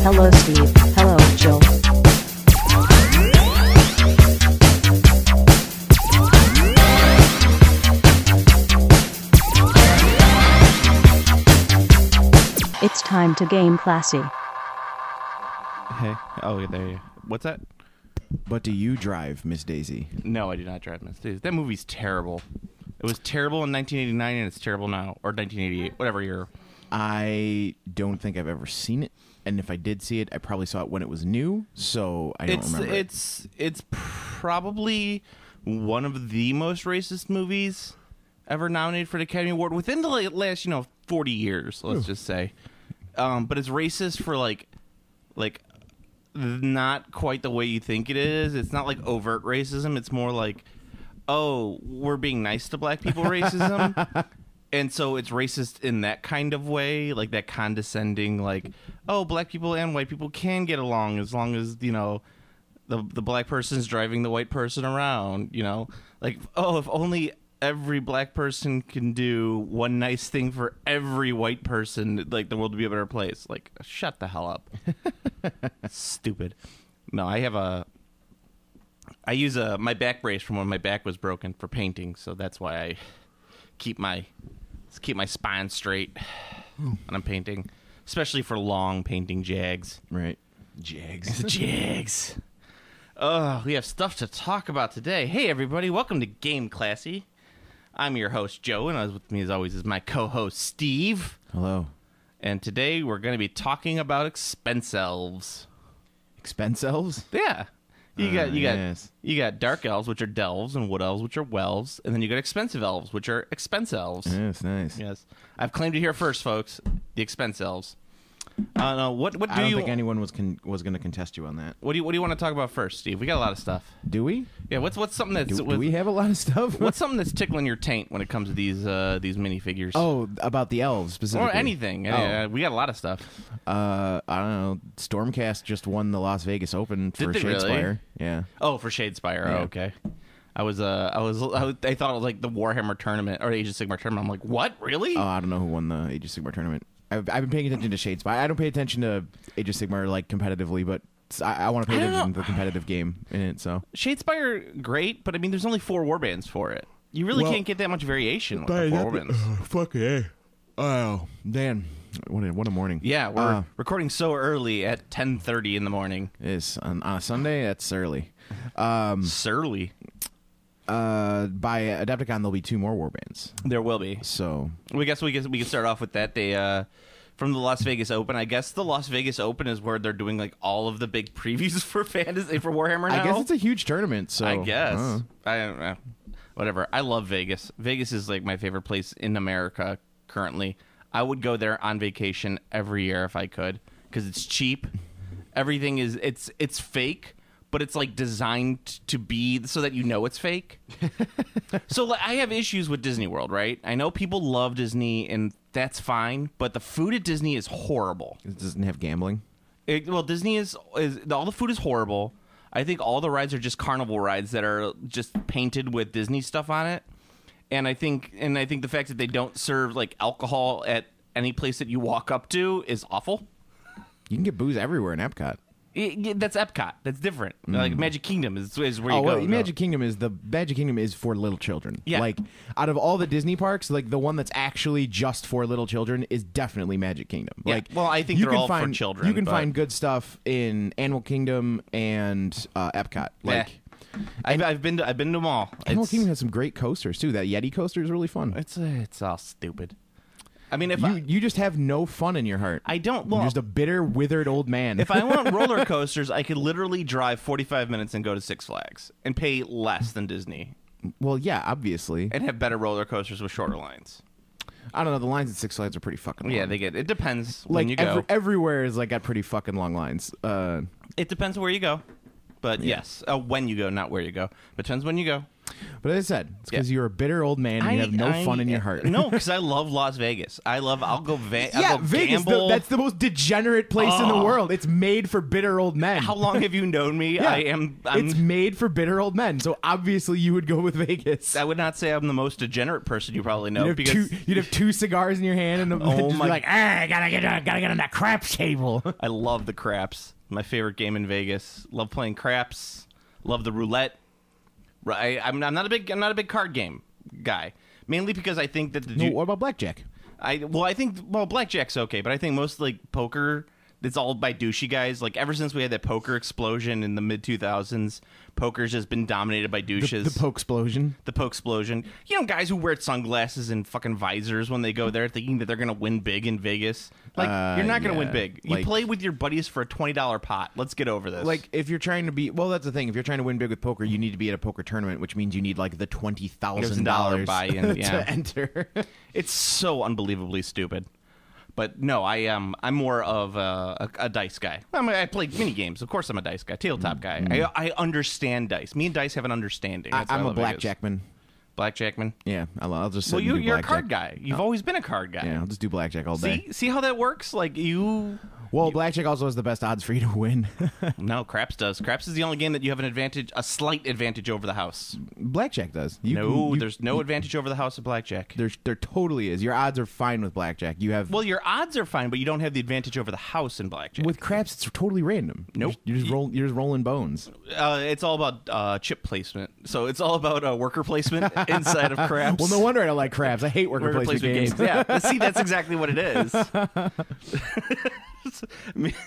Hello Steve. Hello Jill. It's time to game classy. Hey. Oh, there you. What's that? But do you drive, Miss Daisy? No, I do not drive Miss Daisy. That movie's terrible. It was terrible in 1989, and it's terrible now, or 1988, whatever year. I don't think I've ever seen it, and if I did see it, I probably saw it when it was new, so I don't remember. It's probably one of the most racist movies ever nominated for the Academy Award within the last 40 years. Let's just say, but it's racist for like not quite the way you think it is. It's not like overt racism. It's more like, oh, we're being nice to black people racism. And so it's racist in that kind of way, like that condescending, like, oh, black people and white people can get along as long as, the black person's driving the white person around, Like, oh, if only every black person can do one nice thing for every white person, like the world would be a better place. Like, shut the hell up. Stupid. No, I use my back brace from when my back was broken for painting, so that's why I keep my spine straight when I'm painting, especially for long painting jags. Right. Jags. Jags. Oh, we have stuff to talk about today. Hey, everybody. Welcome to Game Classy. I'm your host, Joe, and with me, as always, is my co-host, Steve. Hello. And today, we're going to be talking about Expense Elves. Expense elves? Yeah. Yes. You got dark elves, which are delves, and wood elves, which are welves, and then you got expensive elves, which are expense elves. Yes, nice. Yes, I've claimed it here first, folks. The expense elves. What I don't think anyone was going to contest you on that. What do you want to talk about first, Steve? We got a lot of stuff. Do we? Yeah. What's something that's do we have a lot of stuff? What's something that's tickling your taint when it comes to these minifigures? Oh, about the elves specifically, or anything. Oh. We got a lot of stuff. I don't know. Stormcast just won the Las Vegas Open for Shadespire. Really? Yeah. Oh, for Shadespire. Yeah. Oh, okay. I thought it was like the Warhammer tournament or Age of Sigmar tournament. I'm like, what? Really? Oh, I don't know who won the Age of Sigmar tournament. I've been paying attention to Shadespire. I don't pay attention to Age of Sigmar like competitively, but I want to pay attention to the competitive game in it. So Shadespire, great, but I mean, there's only 4 warbands for it. You really can't get that much variation with the 4 warbands. Fuck it. Oh, Dan, what a morning. Yeah, we're recording so early at 10:30 in the morning. It is on a Sunday. That's early. Surly. By Adepticon, there'll be 2 more warbands. There will be. So we can start off with that. They from the Las Vegas Open. I guess the Las Vegas Open is where they're doing like all of the big previews for fantasy for Warhammer now. I guess it's a huge tournament. So I guess I don't know. Whatever. I love Vegas. Vegas is like my favorite place in America currently. I would go there on vacation every year if I could because it's cheap. Everything is it's fake. But it's like designed to be so that it's fake. So like, I have issues with Disney World, right? I know people love Disney, and that's fine. But the food at Disney is horrible. It doesn't have gambling. Disney is all the food is horrible. I think all the rides are just carnival rides that are just painted with Disney stuff on it. And I think the fact that they don't serve like alcohol at any place that you walk up to is awful. You can get booze everywhere in Epcot. That's Epcot. That's different. Like Magic Kingdom is where you go. Well, Magic Kingdom is for little children. Yeah. Like out of all the Disney parks, like the one that's actually just for little children is definitely Magic Kingdom. Yeah. Like, well, I think they're all for children. You can find good stuff in Animal Kingdom and Epcot. Like, I've been to them all. Animal Kingdom has some great coasters too. That Yeti coaster is really fun. It's all stupid. I mean, if you just have no fun in your heart. I don't. Well, you're just a bitter, withered old man. If I want roller coasters, I could literally drive 45 minutes and go to Six Flags and pay less than Disney. Well, yeah, obviously, and have better roller coasters with shorter lines. I don't know. The lines at Six Flags are pretty fucking long. Yeah, it depends like when you go. Everywhere is like got pretty fucking long lines. It depends where you go, but yes, when you go, not where you go. But depends when you go. But as I said, it's because you're a bitter old man and you have no fun in your heart. No, because I love Las Vegas. I'll go Vegas. gamble. That's the most degenerate place in the world. It's made for bitter old men. How long have you known me? Yeah. It's made for bitter old men. So obviously you would go with Vegas. I would not say I'm the most degenerate person you probably know. You'd have 2 cigars in your hand and just be like, I gotta get on that craps table. I love the craps. My favorite game in Vegas. Love playing craps. Love the roulette. Right, I'm not a big card game guy. Mainly because I think that what about blackjack? I think blackjack's okay, but I think most like poker, it's all by douchey guys. Like ever since we had that poker explosion in the mid 2000s, poker's just been dominated by douches. The poke explosion. The poke explosion. You know, guys who wear sunglasses and fucking visors when they go there, thinking that they're gonna win big in Vegas. Like you're not gonna win big. You play with your buddies for a $20 pot. Let's get over this. Like if you're trying to be, that's the thing. If you're trying to win big with poker, you need to be at a poker tournament, which means you need like the $20,000 buy-in to enter. It's so unbelievably stupid. But no, I'm more of a dice guy. I play mini games. Of course, I'm a dice guy, tabletop guy. I understand dice. Me and dice have an understanding. I'm a blackjackman. Blackjackman? Yeah, I'll just. Well, you're a blackjack. card guy. You've always been a card guy. Yeah, I'll just do blackjack all day. See how that works? Like you. Well, blackjack also has the best odds for you to win. No, craps does. Craps is the only game that you have a slight advantage over the house. Blackjack does. There's no advantage over the house of blackjack. There totally is. Your odds are fine with blackjack. Well, your odds are fine, but you don't have the advantage over the house in blackjack. With craps, it's totally random. Nope. You're just rolling bones. It's all about chip placement. So it's all about worker placement inside of craps. Well, no wonder I don't like craps. I hate worker placement games. Yeah. See, that's exactly what it is.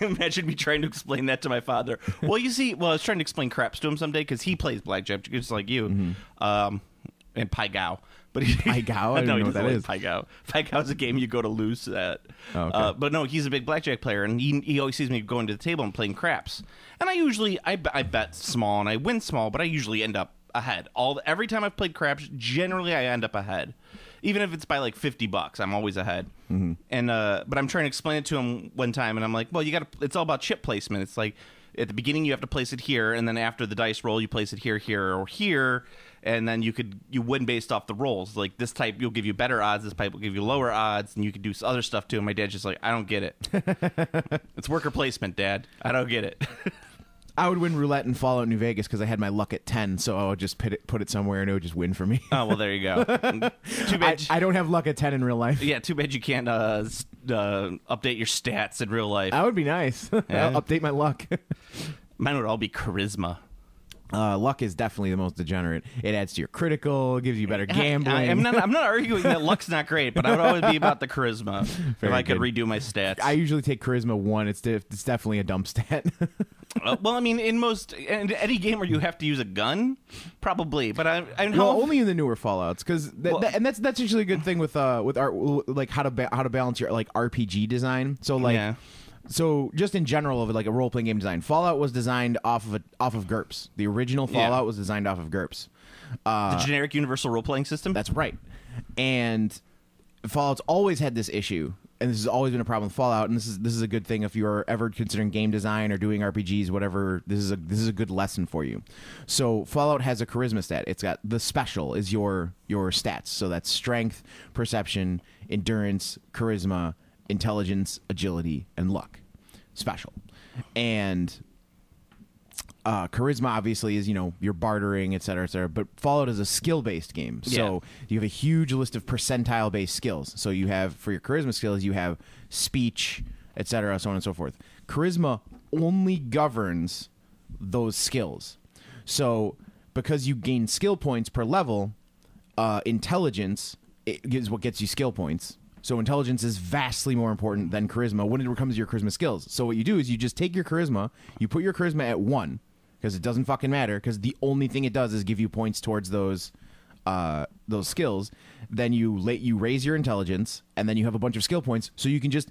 Imagine me trying to explain that to my father. Well, you see, I was trying to explain craps to him someday because he plays blackjack just like you, and Pai Gow. But Pai Gow? I don't know what that is. Pai Gow. Pai Gow is a game you go to lose at. Oh, okay. But no, he's a big blackjack player, and he always sees me going to the table and playing craps. And I bet small and I win small, but I usually end up ahead. Every time I've played craps, generally I end up ahead. Even if it's by like $50, I'm always ahead. Mm-hmm. And but I'm trying to explain it to him one time, and I'm like, well, it's all about chip placement. It's like at the beginning you have to place it here, and then after the dice roll, you place it here, here, or here, and then you win based off the rolls. Like this type will give you better odds, this type will give you lower odds, and you can do other stuff too. And my dad's just like, I don't get it. It's worker placement, Dad. I don't get it. I would win roulette in Fallout New Vegas because I had my luck at 10, so I would just put it somewhere and it would just win for me. Oh, well, there you go. Too bad. I don't have luck at 10 in real life. Yeah, too bad you can't update your stats in real life. That would be nice. Yeah. I'll update my luck. Mine would all be charisma. Luck is definitely the most degenerate. It adds to your critical, gives you better gambling. I'm not arguing that luck's not great, but I would always be about the charisma if I could redo my stats. I usually take charisma 1. It's definitely a dump stat. Well, I mean, in any game where you have to use a gun, probably. But only in the newer Fallouts, because that's usually a good thing with our like how to balance your like RPG design. So like. Yeah. So just in general of like a role-playing game design, Fallout was designed off of GURPS. The original Fallout was designed off of GURPS. The generic universal role-playing system? That's right. And Fallout's always had this issue, and this has always been a problem with Fallout, and this is a good thing if you're ever considering game design or doing RPGs, whatever. This is a good lesson for you. So Fallout has a charisma stat. It's got the special is your stats. So that's strength, perception, endurance, charisma, intelligence, agility, and luck. Special. And charisma obviously is, your bartering, et cetera, but Fallout is a skill-based game. So you have a huge list of percentile-based skills. So you have, for your charisma skills, you have speech, et cetera, so on and so forth. Charisma only governs those skills. So because you gain skill points per level, intelligence is what gets you skill points. So intelligence is vastly more important than charisma when it comes to your charisma skills. So what you do is you just take your charisma, you put your charisma at 1, because it doesn't fucking matter, because the only thing it does is give you points towards those skills. Then you raise your intelligence, and then you have a bunch of skill points, so you can just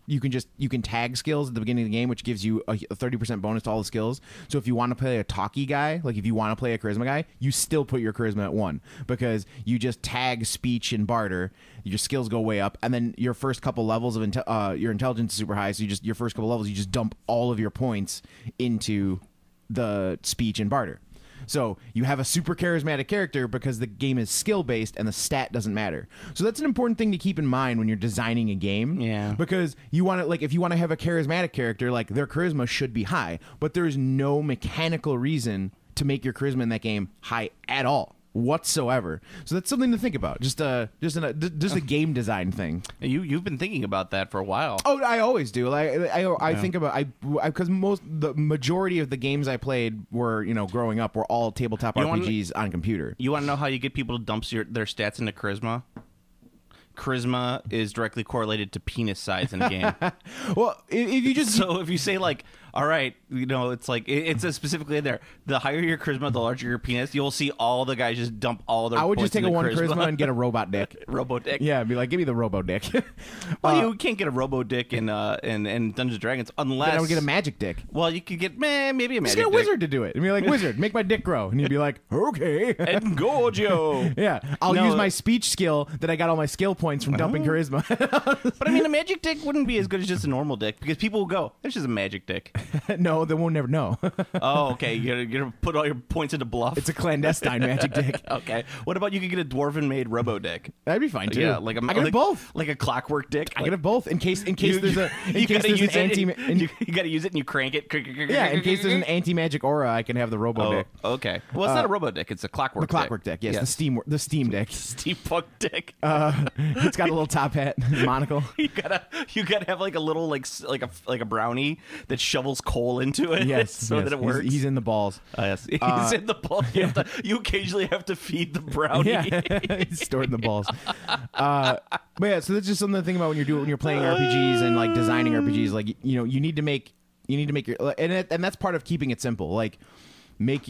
you can tag skills at the beginning of the game, which gives you a 30% bonus to all the skills. So if you want to play a talky guy, like if you want to play a charisma guy, you still put your charisma at 1, because you just tag speech and barter. Your skills go way up, and then your first couple levels of your intelligence is super high. So your first couple levels, you just dump all of your points into the speech and barter. So you have a super charismatic character because the game is skill-based and the stat doesn't matter. So that's an important thing to keep in mind when you're designing a game. Yeah. Because you want to, like, if you want to have a charismatic character, like, their charisma should be high. But there's no mechanical reason to make your charisma in that game high at all. Whatsoever. So that's something to think about. Just a game design thing. You've been thinking about that for a while. Oh, I always do. Like I think about because the majority of the games I played were, growing up, were all tabletop RPGs on computer. You want to know how you get people to dump their stats into charisma? Charisma is directly correlated to penis size in a game. Well, if you just if you say, like, all right, it's like it says specifically in there, the higher your charisma, the larger your penis. You'll see all the guys just dump all their. I would just points take a into 1 charisma and get a robot dick. Robo dick. Yeah, be like, give me the robo dick. Well, you can't get a robo dick in Dungeons and Dragons unless Then I would get a magic dick. Well, you could get maybe a magic. Just get a dick. wizard to do it, and be like, wizard, make my dick grow, and you'd be like, okay. And Gojo. Yeah, I'll use my speech skill that I got all my skill points from dumping charisma. But I mean, a magic dick wouldn't be as good as just a normal dick because people will go, "It's just a magic dick." No, they won't never know. Oh, okay. You're gonna put all your points into bluff. It's a clandestine magic dick. Okay. What about you could get a dwarven made robo dick? That'd be fine too. Yeah, I can have both. Like a clockwork dick. I can have both in case there's a you gotta use it. you You gotta use it and you crank it. yeah, in case there's an anti-magic aura, I can have the robo dick. Okay. Well, it's not a robo dick. It's a clockwork. The clockwork dick. Yes, the steam dick. Steampunk dick. It's got a little top hat, monocle. You gotta have like a little like a brownie that shovels coal into it. Yes, so that it works. He's in the balls. Yes, he's in the balls. You occasionally have to feed the brownie. Yeah, he's stored in the balls. But yeah, so that's just something to think about when you're playing RPGs and like designing RPGs. Like you need to make your and that's part of keeping it simple. Like make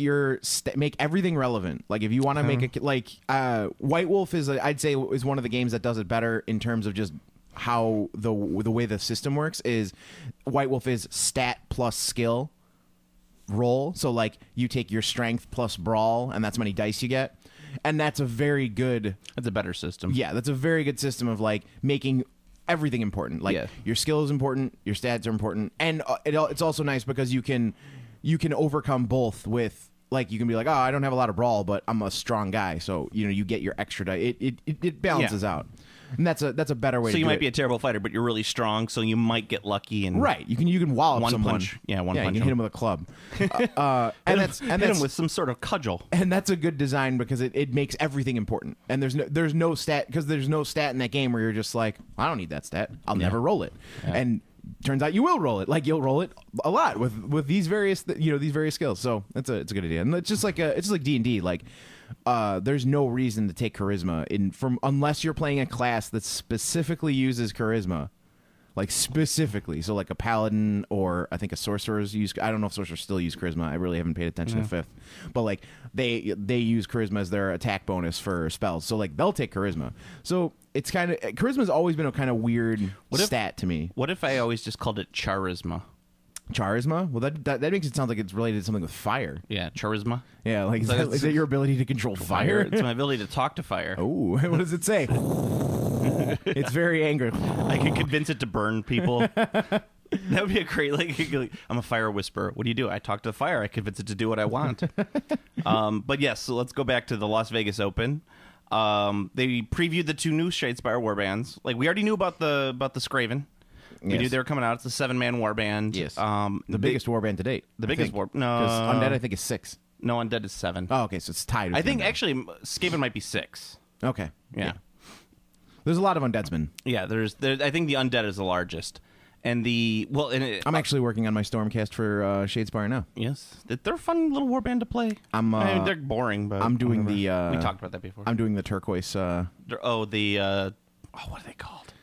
everything relevant. Like if you want to make White Wolf I'd say is one of the games that does it better in terms of just how the way the system works. Is White Wolf is stat plus skill roll. So like you take your strength plus brawl, and that's how many dice you get. And that's a better system. Yeah, that's a very good system of like making everything important. Like your skill is important, your stats are important, and it's also nice because you can overcome both with. Like you can be like, oh, I don't have a lot of brawl, but I'm a strong guy, so you get your extra die. It balances out, and that's a better way. So you might be a terrible fighter, but you're really strong, so you might get lucky and right. You can wallop one someone. Punch. Yeah, one punch. You can hit him with a club, and hit him with some sort of cudgel. And that's a good design because it makes everything important. And there's no stat in that game where you're just like, I don't need that stat. I'll never roll it. Yeah. And turns out you will roll it. Like you'll roll it a lot with these various skills. So it's a good idea. And it's just like D&D. Like there's no reason to take charisma unless you're playing a class that specifically uses charisma. Like specifically, so like a paladin or I think a sorcerer's use. I don't know if sorcerers still use charisma. I really haven't paid attention to fifth, but like they use charisma as their attack bonus for spells. So like they'll take charisma. So it's kind of charisma's always been a kind of weird stat to me. What if I always just called it charisma? Charisma? Well, that makes it sound like it's related to something with fire. Yeah, charisma. Yeah, like is that your ability to control fire? It's my ability to talk to fire. Oh, what does it say? It's very angry. I can convince it to burn people. That would be a great like I'm a fire whisperer. What do? I talk to the fire. I convince it to do what I want. But yes, so let's go back to the Las Vegas Open. They previewed the 2 new Shadespire warbands. Like we already knew about the Skraven. We knew they were coming out. It's a 7-man warband. Yes. The biggest warband to date. The biggest war. No, because Undead I think is 6. No, Undead is 7. Oh, okay, so it's tied. I think actually Skaven might be 6. Okay. Yeah. There's a lot of Undeadsmen. Yeah, I think the Undead is the largest. And I'm actually working on my Stormcast for Shadespire now. Yes, they're a fun little warband to play. I mean, they're boring, but I'm doing we talked about that before. I'm doing the turquoise. What are they called?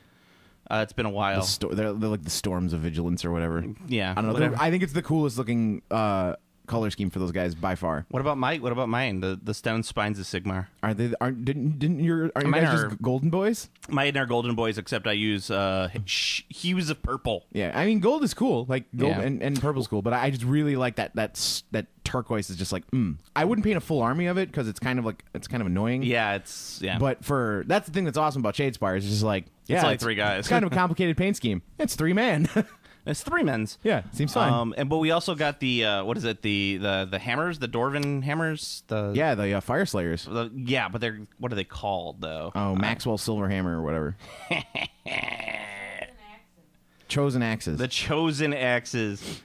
It's been a while. They're like the Storms of Vigilance or whatever. Yeah, I don't know. I think it's the coolest looking color scheme for those guys by far. What about mine? The stone spines of Sigmar. Aren't you guys just Golden Boys? Mine are Golden Boys, except I use hues of purple. Yeah, I mean gold is cool, like gold and purple's cool, but I just really like that turquoise is just like I wouldn't paint a full army of it because it's kind of annoying. Yeah, But that's the thing that's awesome about Shadespire is just like it's 3 guys. It's kind of a complicated paint scheme. It's 3 man. It's 3 men's. Yeah, seems fine. But we also got the what is it? The hammers, the Dwarven hammers. The Fyreslayers. But they're what are they called though? Oh, Maxwell Silverhammer or whatever. Chosen Axes. The Chosen Axes.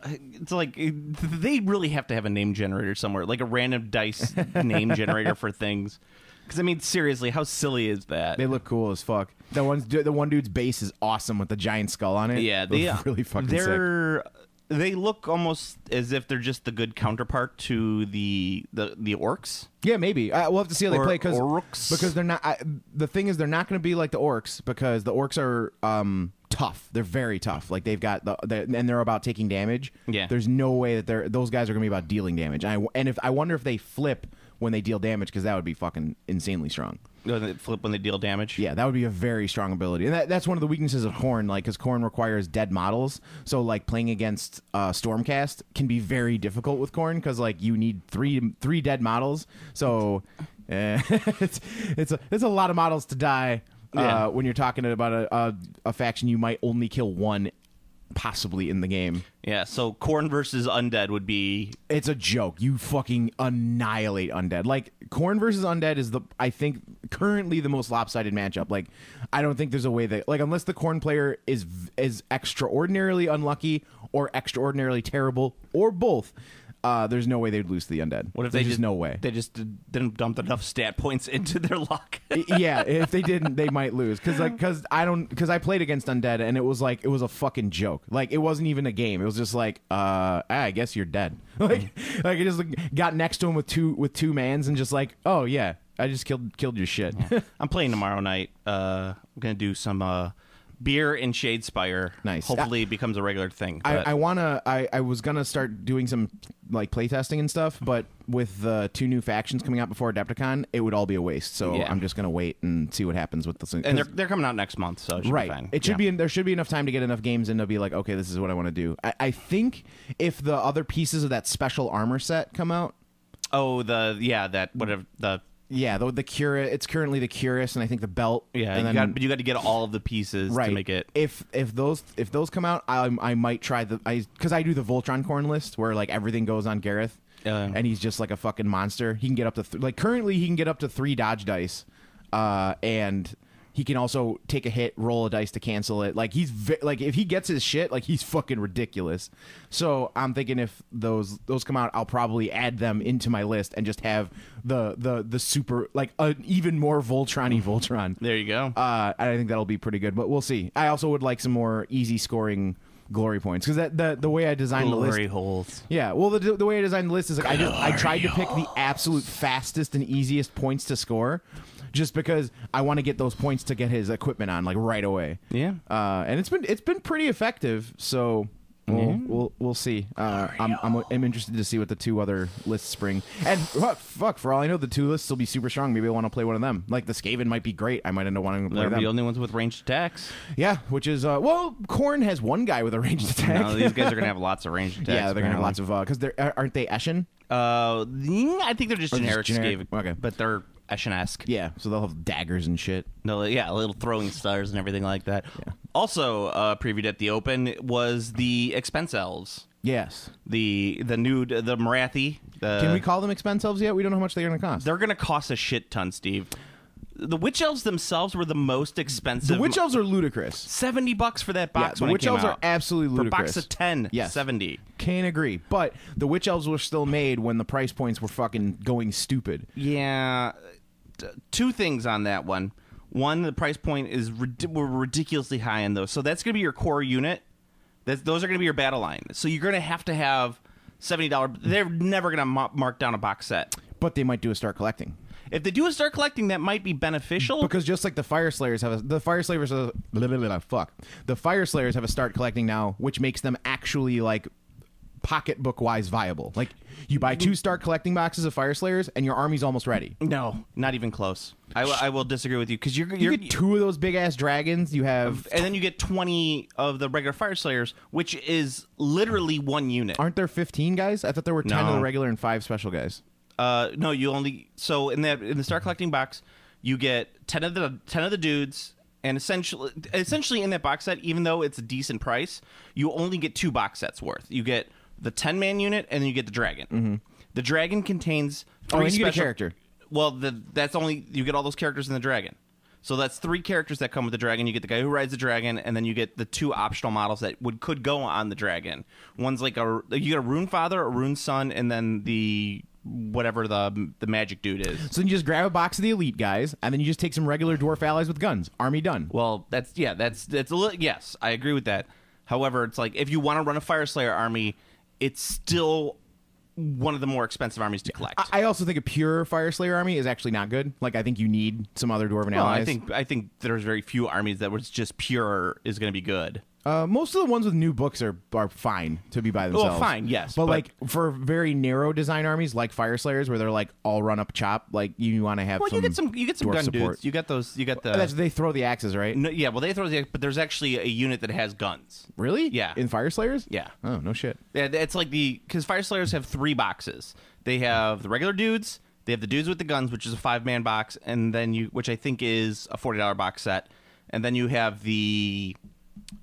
It's like they really have to have a name generator somewhere, like a random dice name generator for things. Because I mean, seriously, how silly is that? They look cool as fuck. The one dude's base is awesome with the giant skull on it. Yeah, they look really fucking sick. They look almost as if they're just the good counterpart to the orcs. Yeah, maybe. We'll have to see how they play because they're not. The thing is, they're not going to be like the orcs because the orcs are tough. They're very tough. Like they've got and they're about taking damage. Yeah. There's no way that those guys are going to be about dealing damage. And if I wonder if they flip when they deal damage because that would be fucking insanely strong. They flip when they deal damage. Yeah, that would be a very strong ability, and that's one of the weaknesses of Khorne. Like, because Khorne requires dead models, so like playing against Stormcast can be very difficult with Khorne because like you need three dead models. So it's a lot of models to die when you're talking about a faction you might only kill one possibly in the game. Yeah, so Khorne versus Undead would be... It's a joke. You fucking annihilate Undead. Like, Khorne versus Undead is, I think, currently the most lopsided matchup. Like, I don't think there's a way that... Like, unless the Khorne player is extraordinarily unlucky or extraordinarily terrible, or both... there's no way they'd lose to the Undead. What if there's they just no way? They just didn't dump enough stat points into their luck. Yeah, if they didn't, they might lose. Because I played against Undead and it was a fucking joke. Like it wasn't even a game. It was just like, I guess you're dead. Like I just got next to him with two mans and just like, oh yeah, I just killed your shit. Yeah. I'm playing tomorrow night. I'm gonna do some. Beer and Shadespire. Nice. Hopefully it becomes a regular thing. I was gonna start doing some like playtesting and stuff, but with the 2 new factions coming out before Adepticon, it would all be a waste. So yeah. I'm just gonna wait and see what happens with this. And they're coming out next month, so it should be fine. It should be. There should be enough time to get enough games in to be like, okay, this is what I want to do. I think if the other pieces of that special armor set come out. Oh, the Cura. It's currently the Cuirass, and I think the belt. Yeah, and but you got to get all of the pieces to make it. If those come out, I might try because I do the Voltron Khorne list where like everything goes on Gareth, and he's just like a fucking monster. He can get up to currently he can get up to 3 dodge dice, and he can also take a hit, roll a dice to cancel it. Like he's if he gets his shit, like he's fucking ridiculous. So I'm thinking if those come out, I'll probably add them into my list and just have the super like an even more Voltron-y Voltron. There you go. I think that'll be pretty good, but we'll see. I also would like some more easy scoring glory points because the way I designed the list. Glory holes. Yeah, well the way I designed the list is like I tried to pick the absolute fastest and easiest points to score. Just because I want to get those points to get his equipment on like right away. Yeah. And it's been pretty effective. So we'll see. I'm interested to see what the 2 other lists bring. And fuck, for all I know, the 2 lists will be super strong. Maybe I want to play one of them. Like the Skaven might be great. I might end up wanting to play them. They're the only ones with ranged attacks. Yeah, which is Khorne has one guy with a ranged attack. No, these guys are gonna have lots of ranged attacks. Yeah, they're gonna have lots of because aren't they Eshin? I think they're just generic Skaven. Okay, but they're Eshin-esque. Yeah, so they'll have daggers and shit. No, yeah, little throwing stars and everything like that. Yeah. Also, previewed at the Open was the Expens Elves. Yes. The Marathi. Can we call them Expens Elves yet? We don't know how much they're going to cost. They're going to cost a shit ton, Steve. The Witch Elves themselves were the most expensive. The Witch Elves are ludicrous. $70 for that box. Yeah, the Witch Elves are absolutely ludicrous. For a box of 10, yes. $70. Can't agree. But the Witch Elves were still made when the price points were fucking going stupid. Yeah. 2 things on that one. One, the price point is were ridiculously high in those. So that's going to be your core unit. Those are going to be your battle line. So you're going to have $70. They're never going to mark down a box set. But they might do a start collecting. If they do a start collecting, that might be beneficial. Because just like the Fyreslayers the Fyreslayers have a start collecting now, which makes them actually like pocketbook wise viable. Like you buy 2 start collecting boxes of Fyreslayers and your army's almost ready. No, not even close. I will disagree with you because you get 2 of those big ass dragons. You have, and then you get 20 of the regular Fyreslayers, which is literally 1 unit. Aren't there 15 guys? I thought there were 10 of the regular and 5 special guys. No, you only in the start collecting box you get 10 of the dudes And essentially in that box set, even though it's a decent price, you only get 2 box sets worth. You get the 10-man unit, and then you get the dragon. Mm-hmm. The dragon contains 3 and you special... get a character. Well, that's only... You get all those characters in the dragon. So that's 3 characters that come with the dragon. You get the guy who rides the dragon, and then you get the 2 optional models that could go on the dragon. One's like you get a Rune Father, a Rune Son, and then the... whatever the magic dude is. So then you just grab a box of the elite guys, and then you just take some regular dwarf allies with guns. Army done. Well, that's a little, yes, I agree with that. However, it's like if you want to run a Fyreslayer army, it's still one of the more expensive armies to collect. I also think a pure Fyreslayer army is actually not good. Like, I think you need some other dwarven allies. I think there's very few armies that was just pure is going to be good. Most of the ones with new books are fine to be by themselves. Well, fine, yes. But like for very narrow design armies like Fyreslayers, where they're like all run up chop, like you want to have. Well, you get some gun support. dudes. You got those. You got the. They throw the axes, right? No, yeah, well, they throw the axe, but there's actually a unit that has guns. Really? Yeah. In Fyreslayers? Yeah. Oh, no shit. Yeah, it's like because Fyreslayers have 3 boxes. They have the regular dudes. They have the dudes with the guns, which is a 5-man box, and then which I think is a $40 box set, and then you have the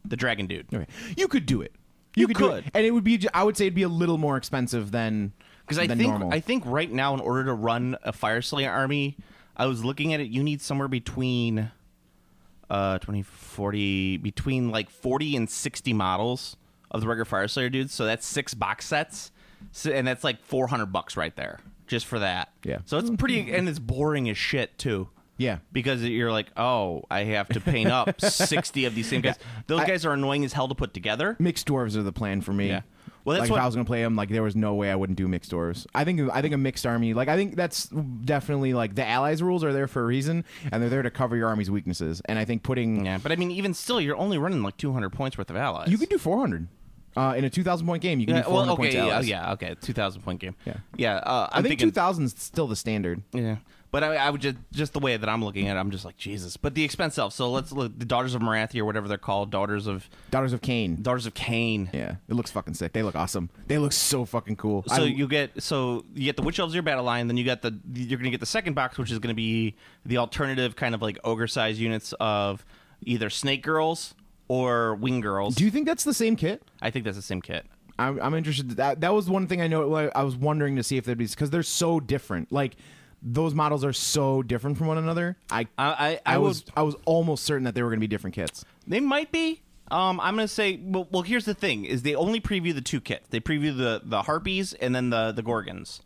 dragon dude. Okay. You could do it. You could. could. Do it. And it would be. I would say it'd be a little more expensive than normal. I think right now, in order to run a Fyreslayer army, I was looking at it. You need somewhere between 40 between like 40 and 60 models of the regular Fyreslayer dudes. So that's 6 box sets, and that's like $400 right there just for that. Yeah. So it's pretty, and it's boring as shit too. Yeah. Because you're like, oh, I have to paint up 60 of these same guys. Those guys are annoying as hell to put together. Mixed dwarves are the plan for me. Yeah. Well, that's like if I was going to play them, like there was no way I wouldn't do mixed dwarves. I think a mixed army, like I think that's definitely like the allies rules are there for a reason, and they're there to cover your army's weaknesses. And I think putting but I mean, even still, you're only running like 200 points worth of allies. You could do 400 in a 2,000 point game. You can do 400 points allies. Okay, 2,000 point game. Yeah. I think 2,000 is still the standard. Yeah. But I would just the way that I'm looking at it, I'm just like, Jesus. But the expense itself. So let's look, the Daughters of Marathi or whatever they're called, Daughters of Cain. Daughters of Cain. Yeah, it looks fucking sick. They look awesome. They look so fucking cool. So you get the Witch Elves, your battle line. Then you're gonna get the second box, which is gonna be the alternative kind of like ogre size units of either Snake Girls or Wing Girls. Do you think that's the same kit? I think that's the same kit. I'm interested. That was one thing I know. I was wondering to see if they'd be, because they're so different. Like, those models are so different from one another. I was almost certain that they were going to be different kits. They might be. I'm going to say, well, here's the thing: is they only preview the 2 kits. They preview the Harpies and then the Gorgons.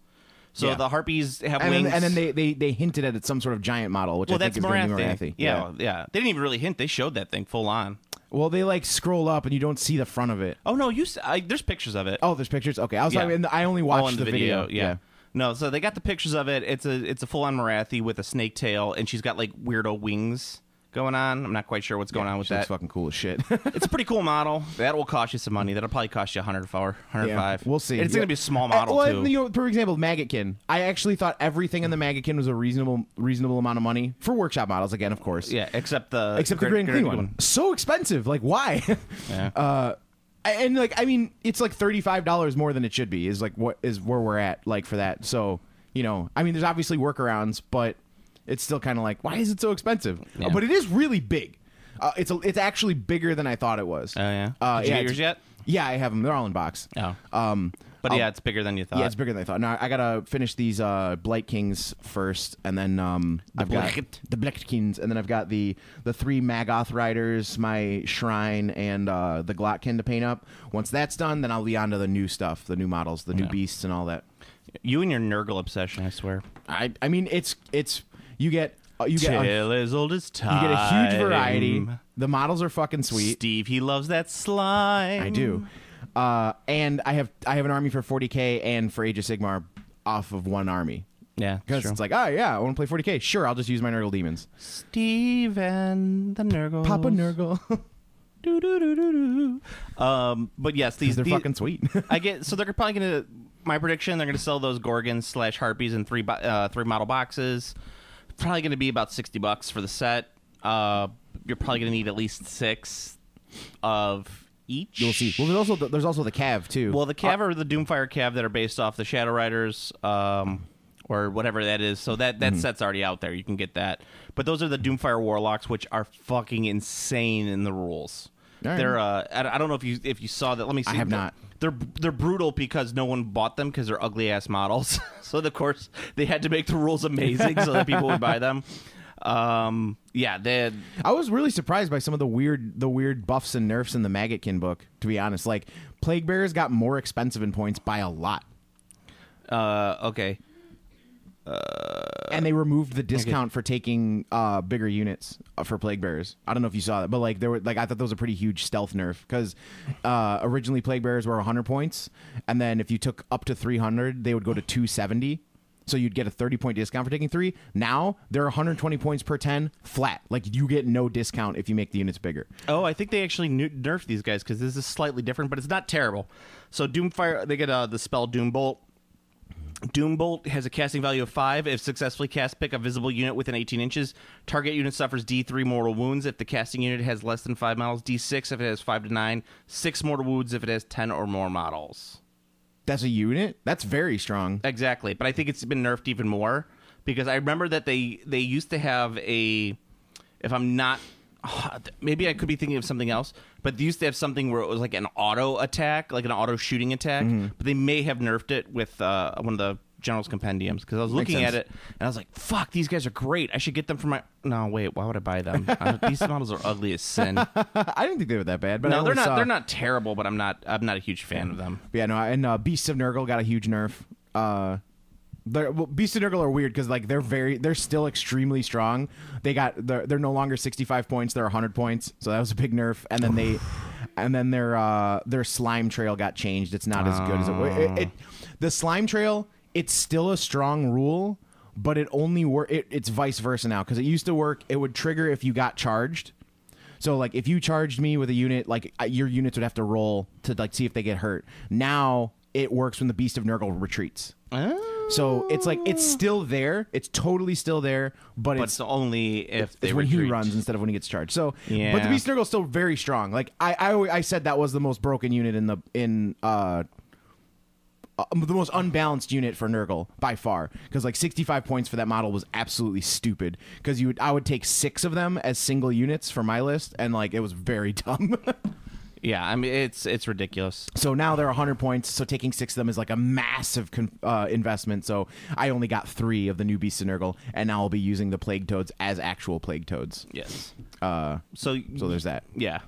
So the Harpies have wings, and then they hinted at it some sort of giant model, which I think is going to be Marathi. Yeah. They didn't even really hint. They showed that thing full on. Well, they like scroll up and you don't see the front of it. Oh no, there's pictures of it. Oh, there's pictures. Okay, I only watched the video. Yeah. No, so they got the pictures of it. It's a full-on Marathi with a snake tail, and she's got like weirdo wings going on. I'm not quite sure what's going on with that. Looks fucking cool as shit. It's a pretty cool model. That will cost you some money. That'll probably cost you $105. Yeah, we'll see. It's going to be a small model too. For example, Maggotkin. I actually thought everything in the Maggotkin was a reasonable amount of money for workshop models. Again, of course. Yeah, except the Great and Clean one. So expensive. Like, why? Yeah. And like, I mean, it's like $35 more than it should be. Is like what is where we're at, like, for that. So, I mean, there's obviously workarounds, but it's still kind of like, why is it so expensive? Yeah. But it is really big. It's actually bigger than I thought it was. Oh yeah. Did you get yours yet? Yeah, I have them. They're all in box. Oh. But it's bigger than you thought. Yeah, it's bigger than I thought. Now I gotta finish these Blight Kings first, and then I've got the Blight Kings, and then I've got the 3 Magoth Riders, my Shrine, and the Glotkin to paint up. Once that's done, then I'll be on to the new stuff, the new models, the new beasts, and all that. You and your Nurgle obsession, I swear. I mean, it's you get Tale as old as time. You get a huge variety. The models are fucking sweet. Steve, he loves that slime. I do. And I have an army for 40k and for Age of Sigmar off of one army. Yeah, because it's like, oh yeah, I want to play 40k. Sure, I'll just use my Nurgle demons. Steve and the Nurgle. Papa Nurgle. do do do do do. But yes, they're fucking sweet. So they're probably gonna. My prediction: they're gonna sell those Gorgons / Harpies in 3 model boxes. Probably gonna be about $60 for the set. You're probably gonna need at least 6 of each. You'll see. Well, there's also the Cav too. Well, the Cav are the Doomfire Cav that are based off the Shadow Riders, or whatever that is. So that set's already out there. You can get that. But those are the Doomfire Warlocks, which are fucking insane in the rules. All right. They're I don't know if you saw that. Let me see. I have not. They're brutal because no one bought them because they're ugly ass models. So of course they had to make the rules amazing so that people would buy them. I was really surprised by some of the weird buffs and nerfs in the Maggotkin book, to be honest. Like, Plague Bearers got more expensive in points by a lot. Okay. And they removed the discount for taking bigger units for Plague Bearers. I don't know if you saw that, but like I thought that was a pretty huge stealth nerf because originally Plague Bearers were 100 points, and then if you took up to 300, they would go to 270. So you'd get a 30-point discount for taking 3. Now they're 120 points per 10 flat. Like, you get no discount if you make the units bigger. Oh, I think they actually nerfed these guys because this is slightly different, but it's not terrible. So Doomfire, they get the spell Doombolt. Doombolt has a casting value of 5. If successfully cast, pick a visible unit within 18 inches. Target unit suffers D3 mortal wounds if the casting unit has less than 5 models. D6 if it has 5 to 9. 6 mortal wounds if it has 10 or more models. That's a unit? That's very strong. Exactly, but I think it's been nerfed even more because I remember that they used to have a, if I'm not, maybe I could be thinking of something else, but they used to have something where it was like an auto attack, like an auto shooting attack, but they may have nerfed it with one of the General's Compendiums because I was looking at it and I was like, fuck, these guys are great. I should get them for my... No, wait, why would I buy them? These models are ugly as sin. I didn't think they were that bad, but no, they're not terrible, but I'm not a huge fan of them. Yeah, no, and Beasts of Nurgle got a huge nerf. Beasts of Nurgle are weird because like they're still extremely strong. They're no longer 65 points, they're 100 points. So that was a big nerf, and then their slime trail got changed. It's not as good as it the slime trail. It's still a strong rule, but it only it's vice versa now because it used to work. It would trigger if you got charged. So like if you charged me with a unit, like your units would have to roll to like see if they get hurt. Now it works when the Beast of Nurgle retreats. So it's like it's still there. It's totally still there, but it's only if it's when he runs instead of when he gets charged. So, yeah. But the Beast of Nurgle is still very strong. Like I said, that was the most broken unit the most unbalanced unit for Nurgle by far, because like 65 points for that model was absolutely stupid. Because I would take 6 of them as single units for my list, and like it was very dumb. Yeah, I mean it's ridiculous. So now they're 100 points. So taking 6 of them is like a massive investment. So I only got 3 of the new Beasts of Nurgle, and now I'll be using the Plague Toads as actual Plague Toads. Yes. So there's that. Yeah.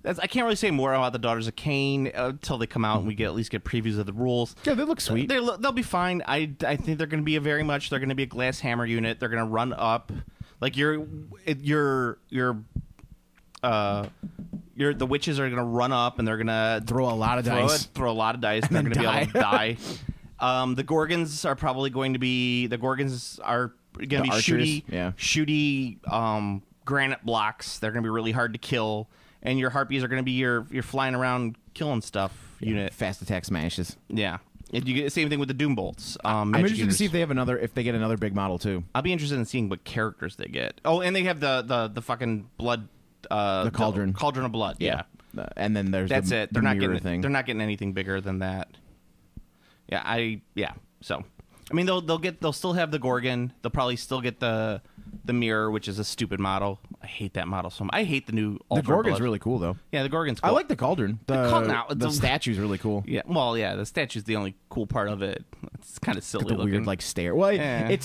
I can't really say more about the Daughters of Cain until they come out and we at least get previews of the rules. Yeah, they look sweet. They'll be fine. I think they're going to be they're going to be a glass hammer unit. They're going to run up, like the witches are going to run up and they're going to throw a lot of dice. Throw a lot of dice. They're going to be able to die. The Gorgons are probably going to be shooty granite blocks. They're going to be really hard to kill. And your Harpies are going to be your flying around killing stuff unit. Fast attack smashes. Yeah. And you get the same thing with the Doombolts. I'm interested to see if they get another big model too. I'll be interested in seeing what characters they get. Oh, and they have the fucking blood. The cauldron. Cauldron of blood. Yeah. And then there's that's it. They're not getting thing. They're not getting anything bigger than that. Yeah. So, I mean, they'll still have the Gorgon. They'll probably still get the mirror, which is a stupid model. I hate that model so much. I hate the new Ultra The Gorgon's Blood. really cool though. Yeah, the Gorgon's cool. I like the cauldron. The statue's really cool. Yeah, well, yeah, the statue's the only cool part of it. It's kind of silly the looking. weird like stare. Well, Yeah.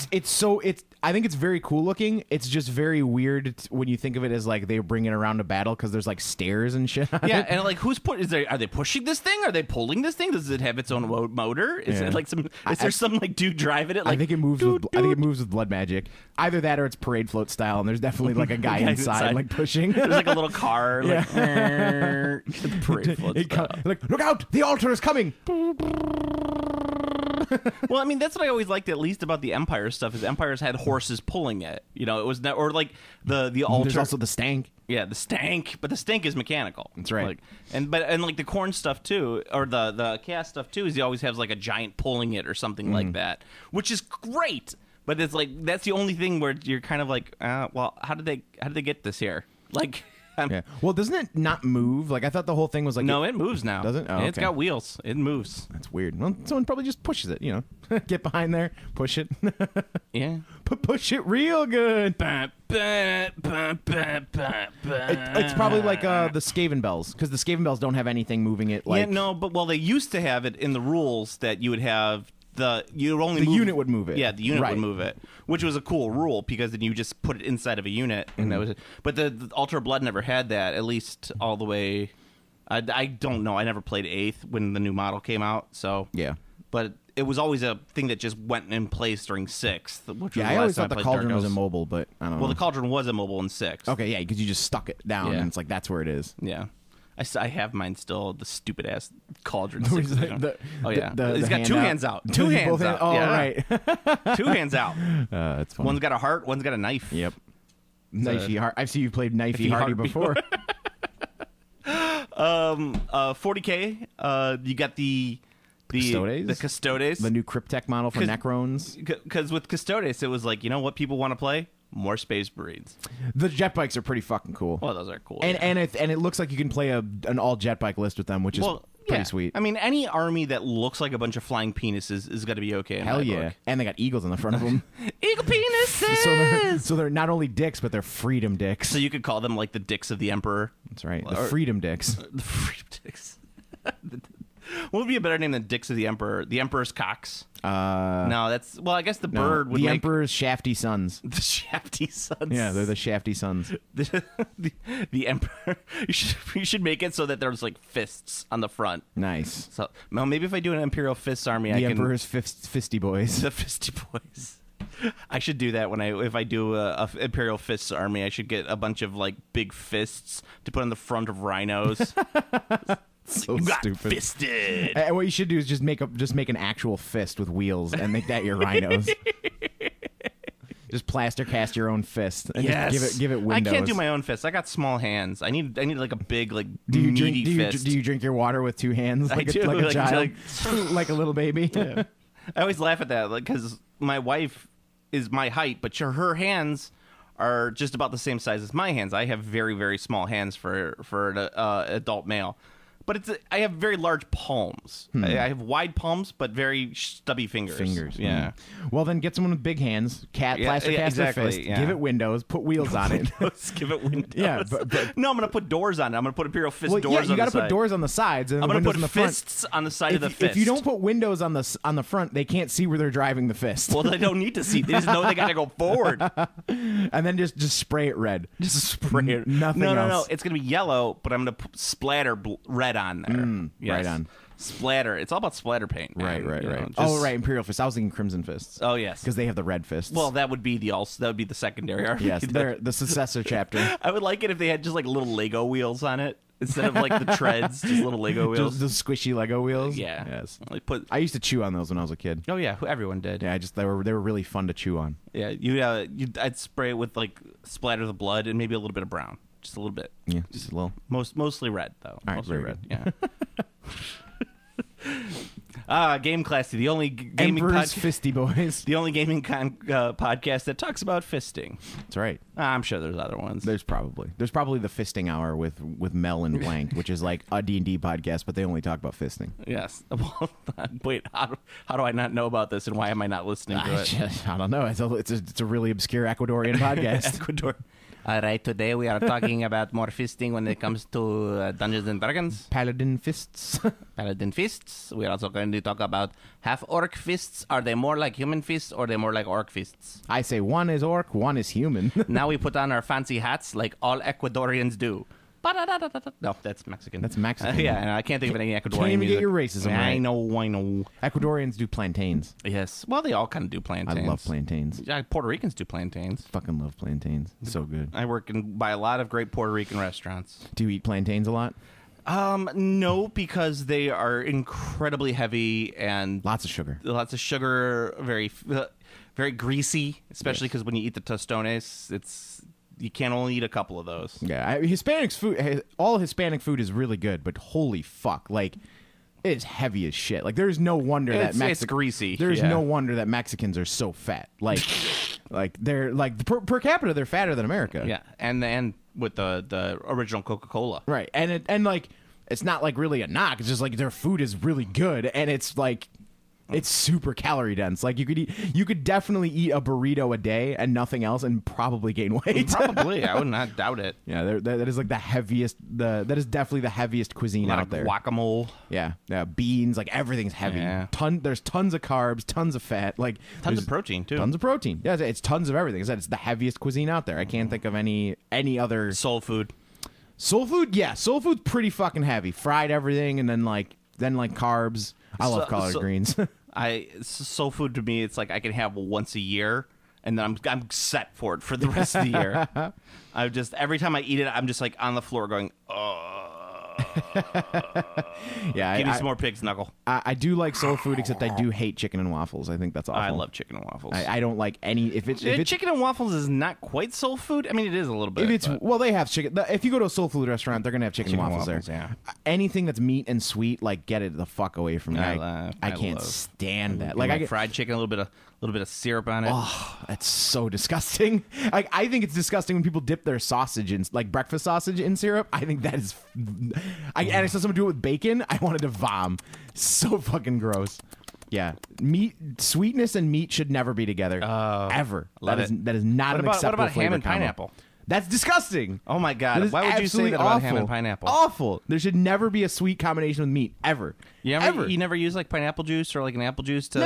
I think it's very cool looking. It's just very weird when you think of it as like they bring it around to battle because there's like stairs and shit. Yeah, and like are they pushing this thing? Are they pulling this thing? Does it have its own motor? Is it like some? Is there some like dude driving it? Like, I think it moves. I think it moves with blood magic. Either that or it's parade float style, and there's definitely like a guy inside like pushing. There's like a little car. Like, the parade float style. Like, look out! The altar is coming. Well, I mean, that's what I always liked at least about the Empire stuff is Empires had horses pulling it. You know, it was not, or like the altar. There's also the stank. Yeah, the stank, but the stank is mechanical. That's right. Like, and like the corn stuff too, or the chaos stuff too, is he always has like a giant pulling it or something like that, which is great. But it's like that's the only thing where you're kind of like, well, how did they get this here? Like, Yeah. Well, doesn't it not move? Like I thought the whole thing was like No, it moves now. Does it? Oh, It's okay. got wheels. It moves. That's weird. Well, someone probably just pushes it. You know, get behind there, push it, Yeah. push it real good. It's probably like the Skaven bells because the Skaven bells don't have anything moving it. Like Yeah, no, but they used to have it in the rules that you would have the unit would move it. Yeah, the unit Right. would move it, which was a cool rule because then you just put it inside of a unit, and that was it. But the Ultra Blood never had that, at least all the way. I don't know. I never played 8th when the new model came out, so Yeah. But it was always a thing that just went in place during 6th. Which was Yeah, the I always last time thought the played cauldron Dark was Elves. immobile, but I don't know. Well, the cauldron was immobile in 6th. Okay, yeah, because you just stuck it down, Yeah. and it's like that's where it is. Yeah. I have mine still, the stupid ass cauldron. The- 6th edition. the- Oh yeah, the he's got hand 2 out. hands out. Both 2 hands hands- out. Oh, yeah. right. 2 hands out. That's funny. One's got a heart. One's got a knife. Yep. Knifey Heart. I've seen you played Knifey Hardy Hardy. before. 40K. You got the Custodes? The Custodes. The new Cryptek model for 'Cause- Necrons. Because with Custodes, it was like, you know what people want to play? More Space Marines. The jet bikes are pretty fucking cool. Well, those are cool. and yeah. and it looks like you can play an all jet bike list with them, which is pretty yeah. sweet. I mean, any army that looks like a bunch of flying penises is going to be okay. In Hell my yeah. book. And they got eagles on the front of them. Eagle penises. so they're not only dicks, but they're freedom dicks. So you could call them like the dicks of the Emperor. That's right. The Or- freedom dicks. The freedom dicks. What would be a better name than Dicks of the Emperor? The Emperor's cocks. No, that's I guess the bird would the make Emperor's shafty sons. the shafty sons. Yeah, they're the shafty sons. the Emperor. You should make it so that there's like fists on the front. Nice. So well, maybe if I do an Imperial Fists army, I The can Emperor's fisty boys. the Fisty Boys. I should do that if I do a Imperial Fists army. I should get a bunch of like big fists to put on the front of rhinos. So You got stupid. fisted. And what you should do is just make an actual fist with wheels and make that your rhinos. Just plaster cast your own fist and Yes. just give it windows. I can't do my own fists. I got small hands. I need like a big Do you meaty drink? fist. Do you drink your water with 2 hands like do, like a like- child, like a little baby? I always laugh at that because my wife is my height, but her hands are just about the same size as my hands. I have very, very small hands for an adult male. But I have very large palms. I have wide palms, but very stubby fingers. Yeah. Well, then get someone with big hands. Plaster cast their exactly, fist. yeah. Give it windows. Put wheels on it. Give it windows. Yeah, but- no, I'm going to put doors on it. I'm going to put Imperial Fist Well, doors yeah, on you got the to put side. doors on the sides and I'm going to put in the front. fists on the side of the fist. If you don't put windows on the front, they can't see where they're driving the fist. Well, they don't need to see. They just know they got to go forward. And then just spray it red. Just spray it. Nothing No. else. It's going to be yellow, but I'm going to splatter red on there. Yes. right on. Splatter. It's all about splatter paint. man. Right. You know, Oh, just- right. Imperial Fists. I was thinking Crimson Fists. Oh, yes. Because they have the red fists. Well, that would be the secondary army. yes, they're the successor chapter. I would like it if they had just like little Lego wheels on it instead of like the treads, just little Lego wheels. Just the squishy Lego wheels. Yeah. Yes. Like put. I used to chew on those when I was a kid. Oh yeah, everyone did. Yeah, they were really fun to chew on. Yeah, I'd spray it with like splatter the blood and maybe a little bit of brown, just a little bit. Yeah, just a little. Mostly red though. right, Mostly very red. good. Yeah. Game Classy, the only gaming Emperor's podcast. Fisty Boys. The only gaming podcast that talks about fisting. That's right. I'm sure there's other ones. There's probably the fisting hour with Mel and Blank, which is like a D&D podcast, but they only talk about fisting. Yes. Well, wait. How do I not know about this, and why am I not listening to it? I don't know. It's a really obscure Ecuadorian podcast. Ecuador. All right. Today we are talking about more fisting when it comes to Dungeons and Dragons. Paladin fists. Paladin fists. We're also going to talk about half orc fists. Are they more like human fists, or are they more like orc fists? I say one is orc, one is human. Now we put on our fancy hats like all Ecuadorians do. No, that's Mexican. That's Mexican. Yeah, and I can't think of any Ecuadorian Can't even music. get your racism I right. know. Ecuadorians do plantains. Yes. Well, they all kind of do plantains. I love plantains. Yeah, Puerto Ricans do plantains. Fucking love plantains. So good. I work by a lot of great Puerto Rican restaurants. Do you eat plantains a lot? No, because they are incredibly heavy and Lots of sugar. very, very greasy, especially because when you eat the tostones, you can only eat a couple of those. Yeah, Hispanics food. All Hispanic food is really good, but holy fuck, like it's heavy as shit. Like there's no wonder It's greasy. There's yeah. no wonder that Mexicans are so fat. Like they're like per capita they're fatter than America. Yeah, and with the original Coca-Cola. Right. And like it's not like really a knock. It's just like their food is really good, and it's like it's super calorie dense. Like you could definitely eat a burrito a day and nothing else, and probably gain weight. Probably, I would not doubt it. Yeah, that is like the heaviest. That is definitely the heaviest cuisine out there. Guacamole. Yeah, beans, like everything's heavy. Yeah. There's tons of carbs, tons of fat, like Tons of protein too. Tons of protein. Yeah, it's tons of everything. It's the heaviest cuisine out there. I can't think of any other Soul food. soul food. Yeah, soul food's pretty fucking heavy. Fried everything, and then carbs. I love collard greens. Soul food to me, it's like I can have once a year, and then I'm set for it for the rest of the year. I just every time I eat it, I'm just like on the floor going, Yeah, give me some more pig's knuckle. I do like soul food, except I do hate chicken and waffles. I think that's awful. I love chicken and waffles. I don't like any. If it's chicken and waffles is not quite soul food. I mean, it is a little bit. If it's well, they have chicken. If you go to a soul food restaurant, they're gonna have chicken and waffles there. Yeah. Anything that's meat and sweet, like get it the fuck away from me. I can't stand that. Like I get fried chicken, a little bit of syrup on it. Oh, that's so disgusting. Like I think it's disgusting when people dip their sausage in, like breakfast sausage, in syrup. I think that is. And I saw someone do it with bacon. I wanted to vom. So fucking gross. Yeah, meat, sweetness, and meat should never be together. Ever. That is not an acceptable What about ham and combo. pineapple? That's disgusting. Oh my god! Why would you say that about ham and pineapple? Awful. There should never be a sweet combination with meat ever. You never use like pineapple juice or like an apple juice with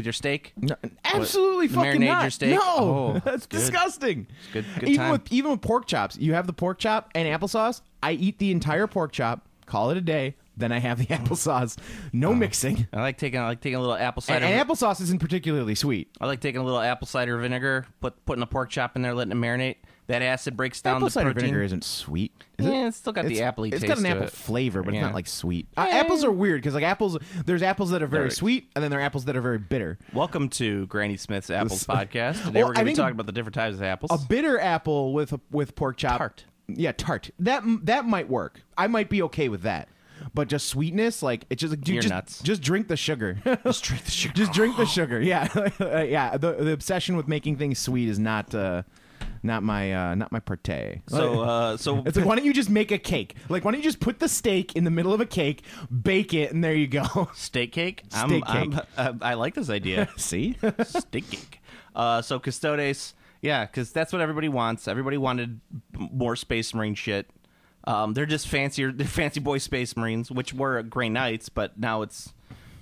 your steak? No, absolutely fucking marinate not. your steak? No, Oh, that's good. disgusting. Good even time. with pork chops, you have the pork chop and applesauce. I eat the entire pork chop, call it a day. Then I have the applesauce. No mixing. I like taking a little apple cider. And applesauce isn't particularly sweet. I like taking a little apple cider vinegar, putting a pork chop in there, letting it marinate. That acid breaks down Apple the cider protein. vinegar isn't sweet. It's still got the appley taste. It's got an to apple it. flavor, but it's Yeah. not like sweet. Apples are weird because like there's apples that are very sweet, and then there are apples that are very bitter. Welcome to Granny Smith's Apples podcast. Today we're going to be talking about the different types of apples. A bitter apple with pork chop. Tart. Yeah, tart. That might work. I might be okay with that. But just sweetness, like it's just like, dude, You're nuts. Just drink the sugar. Just drink the sugar. Just drink the sugar. Yeah, yeah. The obsession with making things sweet is not my partay. So it's like, why don't you just make a cake? Like, why don't you just put the steak in the middle of a cake, bake it, and there you go. steak cake. Steak cake. I like this idea. See, Steak cake. So Custodes, yeah, because that's what everybody wants. Everybody wanted more Space Marine shit. They're just fancier. They're fancy boy Space Marines, which were Grey Knights, but now it's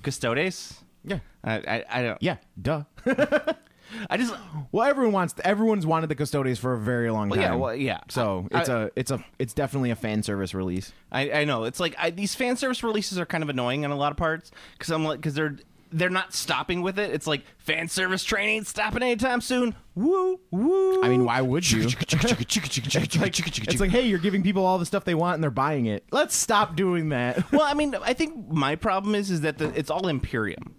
Custodes. yeah, I don't. yeah, duh. I just. Well, everyone's wanted the Custodes for a very long time. Yeah. So it's definitely a fan service release. I know it's like these fan service releases are kind of annoying in a lot of parts because they're not stopping with it. It's like fan service training ain't stopping anytime soon. Woo woo. I mean, why would you? It's like, hey, you're giving people all the stuff they want and they're buying it. Let's stop doing that. Well, I mean, I think my problem is that it's all Imperium.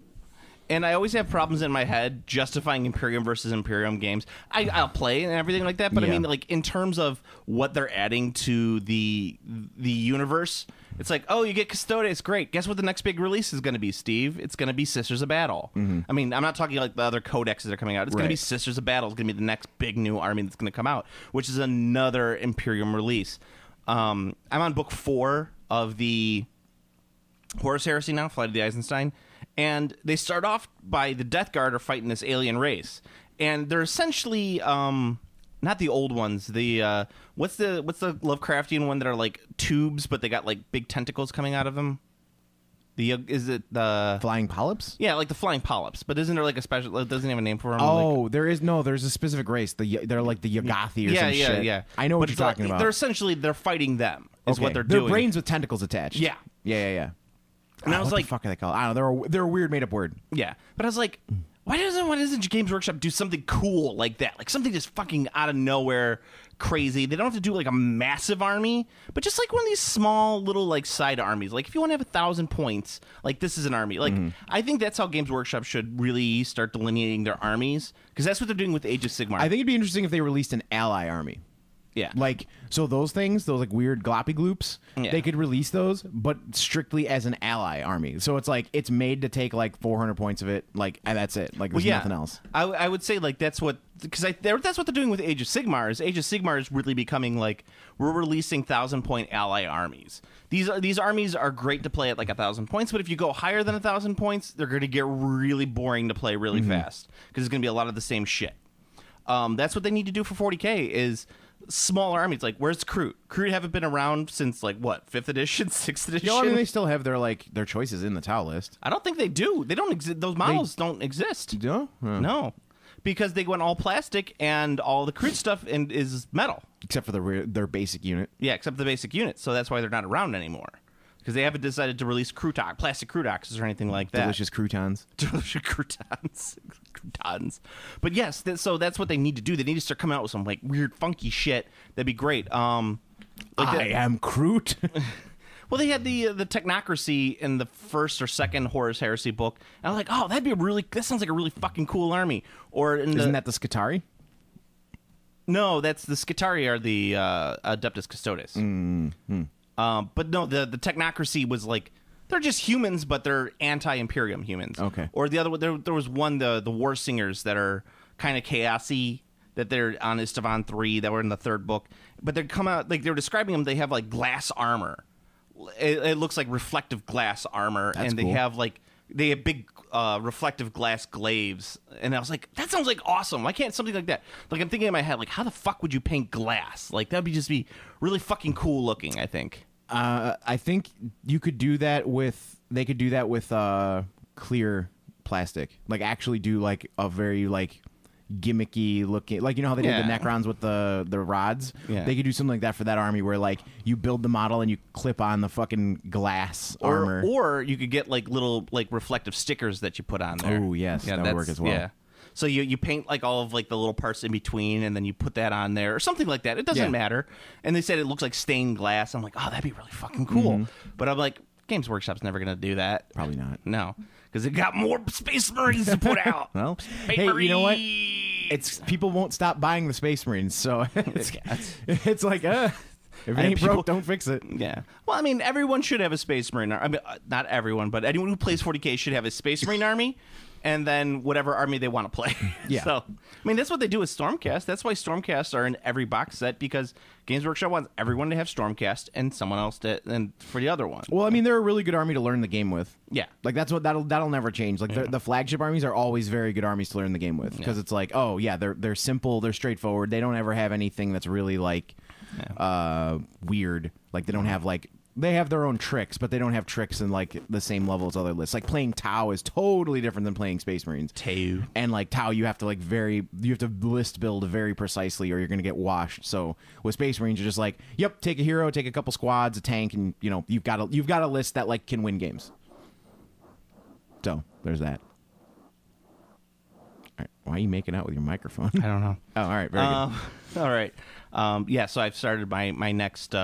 And I always have problems in my head justifying Imperium versus Imperium games. I'll play and everything like that, but I mean, like in terms of what they're adding to the universe, it's like, oh, you get Custodes, great. Guess what the next big release is going to be, Steve? It's going to be Sisters of Battle. Mm-hmm. I mean, I'm not talking like the other codexes that are coming out. It's going to be Sisters of Battle. It's going to be the next big new army that's going to come out, which is another Imperium release. I'm on book 4 of the Horus Heresy now, Flight of the Eisenstein. And they start off by the Death Guard are fighting this alien race, and they're essentially not the old ones. The what's the Lovecraftian one that are like tubes, but they got like big tentacles coming out of them? Is it the Flying polyps? Yeah, like the flying polyps. But isn't there like a special? It doesn't have a name for them. Oh, like, there's a specific race. They're like the Yagathi or some shit. Yeah. I know what but you're talking about. They're fighting them. Is what they're They're doing. brains with tentacles attached. Yeah. And I was what like, the fuck are they called? I don't know. They're a weird made up word. Yeah, but I was like, why doesn't Games Workshop do something cool like that? Like something just fucking out of nowhere crazy. They don't have to do like a massive army, but just like one of these small little like side armies. Like if you want to have 1,000 points, like this is an army. Like I think that's how Games Workshop should really start delineating their armies, because that's what they're doing with Age of Sigmar. I think it'd be interesting if they released an ally army. Yeah. Like, so those things, those like weird gloppy gloops, Yeah. they could release those, but strictly as an ally army. So it's like, it's made to take like 400 points of it, like, and that's it. Like, there's nothing else. I would say like that's what, because that's what they're doing with Age of Sigmar. Age of Sigmar is really becoming like, we're releasing 1,000-point ally armies. These armies are great to play at like 1,000 points, but if you go higher than 1,000 points, they're going to get really boring to play really fast because it's going to be a lot of the same shit. That's what they need to do for 40K is smaller armies. Like, where's Kroot? Kroot haven't been around since like what, 5th edition, 6th edition? I mean, they still have their choices in the Tau list. I don't think they do. They don't exist. Those models don't exist. No? No, because they went all plastic and all the Kroot stuff is metal. Except for their basic unit. Yeah, except for the basic unit. So that's why they're not around anymore. Because they haven't decided to release plastic Krootoxes or anything like that. Delicious croutons. Delicious croutons. But yes, so that's what they need to do. They need to start coming out with some like weird, funky shit. That'd be great. I am Kroot. Well, they had the technocracy in the first or second Horus Heresy book, and I was like, oh, that sounds like a really fucking cool army. Or Isn't that the Skitarii? No, that's the Skitarii are the Adeptus Custodes. But no, the technocracy was like, they're just humans, but they're anti-Imperium humans. Okay. Or the other one, there was one, the War Singers that are kind of chaosy, that they're on Istvan 3, that were in the third book. But they come out, like, they were describing them, they have like glass armor. It looks like reflective glass armor. That's and cool. they have big reflective glass glaives. And I was like, that sounds like awesome. Why can't something like that? Like, I'm thinking in my head, like, how the fuck would you paint glass? Like, that would just be really fucking cool looking, I think. I think you could do that with. They could do that with clear plastic. Like actually do like a very like gimmicky looking. Like, you know how they did the Necrons with the rods. Yeah. They could do something like that for that army where like you build the model and you clip on the fucking glass armor. Or you could get like little like reflective stickers that you put on there. Oh yes, that would work as well. Yeah. So you paint like all of like the little parts in between, and then you put that on there or something like that. It doesn't matter. And they said it looks like stained glass. I'm like, oh, that'd be really fucking cool. But I'm like, Games Workshop's never gonna do that. Probably not. No, because it got more Space Marines to put out. Well, Space hey, you know what? Marines! It's people won't stop buying the Space Marines, so it's like if it ain't people- broke, don't fix it. Yeah. Well, I mean, everyone should have a Space Marine. I mean, not everyone, but anyone who plays 40K should have a Space Marine army, and then whatever army they want to play. Yeah. So, I mean, that's what they do with Stormcast. That's why Stormcasts are in every box set, because Games Workshop wants everyone to have Stormcast and someone else and for the other one. Well, I mean, they're a really good army to learn the game with. Yeah. Like that'll never change. Like the flagship armies are always very good armies to learn the game with, because it's like, oh yeah, they're simple, they're straightforward. They don't ever have anything that's really like weird. Like they don't have like. They have their own tricks, but they don't have tricks in like the same level as other lists. Like playing Tau is totally different than playing Space Marines. Tau. And like Tau, you have to list build very precisely, or you're going to get washed. So with Space Marines, you're just like, yep, take a hero, take a couple squads, a tank, and you've got a list that like can win games. So there's that. All right. Why are you making out with your microphone? I don't know. Oh, all right, very good. All right. Yeah, so I've started my next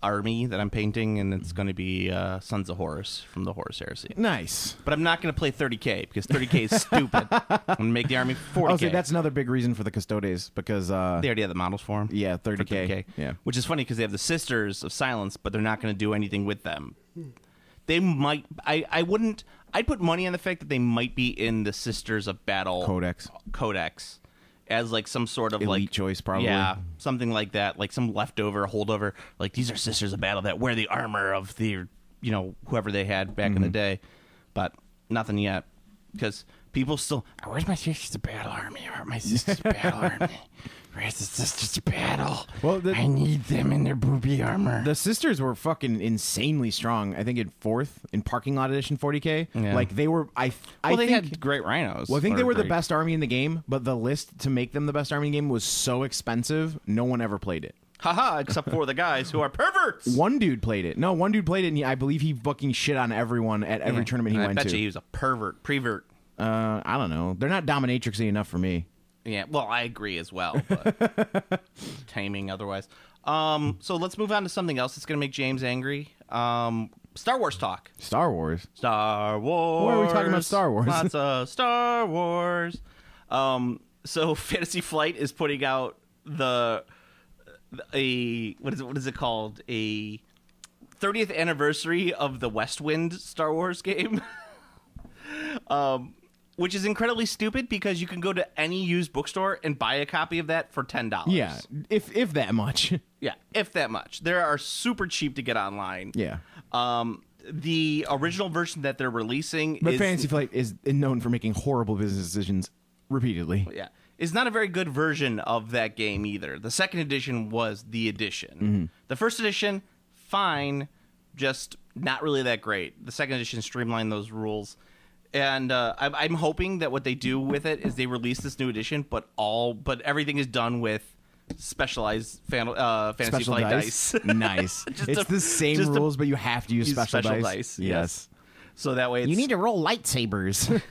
army that I'm painting, and it's going to be Sons of Horus from the Horus Heresy. Nice. But I'm not going to play 30K because 30K is stupid. I'm going to make the army 40K. Oh, so that's another big reason for the Custodes, because they already have the models for them. yeah, For 30K. Yeah. Which is funny because they have the Sisters of Silence, but they're not going to do anything with them. They might. I'd put money on the fact that they might be in the Sisters of Battle Codex as like some sort of elite like choice, probably. Yeah, something like that, like some leftover holdover. Like, these are Sisters of Battle that wear the armor of the whoever they had back in the day, but nothing yet, because people still. Oh, where's my Sisters of Battle army? Where's my Sisters of Battle army? Where's the Sisters of Battle? Well, I need them in their booby armor. The Sisters were fucking insanely strong. I think in 4th in Parking Lot Edition 40K. Yeah. Like they were. I they think, had great rhinos. Well, I think they Or were the great- best army in the game, but the list to make them the best army in the game was so expensive, no one ever played it. Haha, except for the guys who are perverts. One dude played it. No, one dude played it, and I believe he fucking shit on everyone at every tournament he I went bet to. you he was a prevert. I don't know. They're not dominatrixy enough for me. Yeah, well, I agree as well, but taming otherwise. So let's move on to something else that's going to make James angry. Star Wars talk. Star Wars. Star Wars. Why are we talking about Star Wars? Lots of Star Wars. So Fantasy Flight is putting out what is it called? A 30th anniversary of the West Wind Star Wars game. Which is incredibly stupid because you can go to any used bookstore and buy a copy of that for $10. Yeah, if that much. Yeah, if that much. They are super cheap to get online. Yeah. The original version that they're releasing But is... Fantasy Flight is known for making horrible business decisions repeatedly. Yeah. Is not a very good version of that game either. The second edition was the edition. Mm-hmm. The first edition, fine, just not really that great. The second edition streamlined those rules. And I'm hoping that what they do with it is they release this new edition, but everything is done with specialized fantasy Special flight dice. Nice. It's the same rules, but you have to use special dice. Yes. So that way it's... You need to roll lightsabers.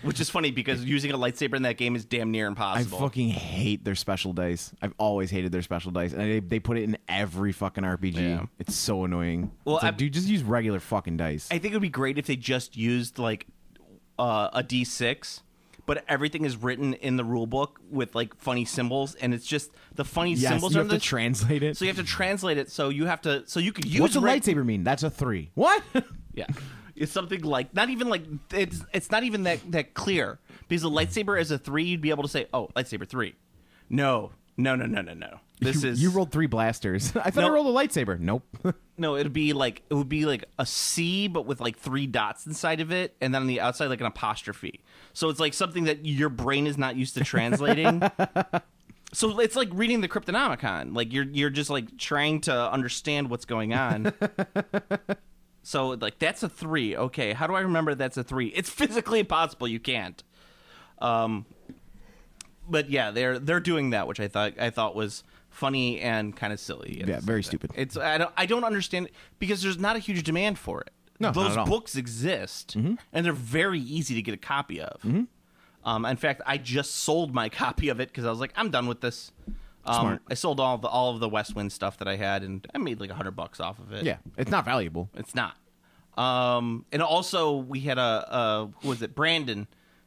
Which is funny because using a lightsaber in that game is damn near I impossible. fucking hate their special dice. I've always hated their special dice. And they put it in every fucking RPG. Yeah. It's so annoying. Well, It's like, dude, just use regular fucking dice. I think it would be great if they just used like a D6, but everything is written in the rule book with like funny symbols, and it's just the funny symbols you are have to translate it. So you have to translate it. So you could use. What's a lightsaber mean? That's a 3. What? Yeah, it's something like not even like it's not even that clear because a lightsaber is a 3. You'd be able to say, oh, lightsaber 3. No. This is You rolled 3 blasters. I thought I No. rolled a lightsaber. Nope. No, it would be like a C, but with like 3 dots inside of it, and then on the outside like an apostrophe. So it's like something that your brain is not used to translating. So it's like reading the Cryptonomicon. Like you're just like trying to understand what's going on. So like that's a 3. Okay, how do I remember that's a 3? It's physically impossible. You can't. But yeah, they're doing that, which I thought was funny and kind of silly. Yeah, very stupid. It's I don't understand it because there's not a huge demand for it. No, those not at all. books exist, and they're very easy to get a copy of. In fact, I just sold my copy of it because I was like, I'm done with this. Smart. I sold all of the West Wind stuff that I had, and I made like $100 off of it. Yeah, it's not valuable. It's not. And also, we had who was it? Brandon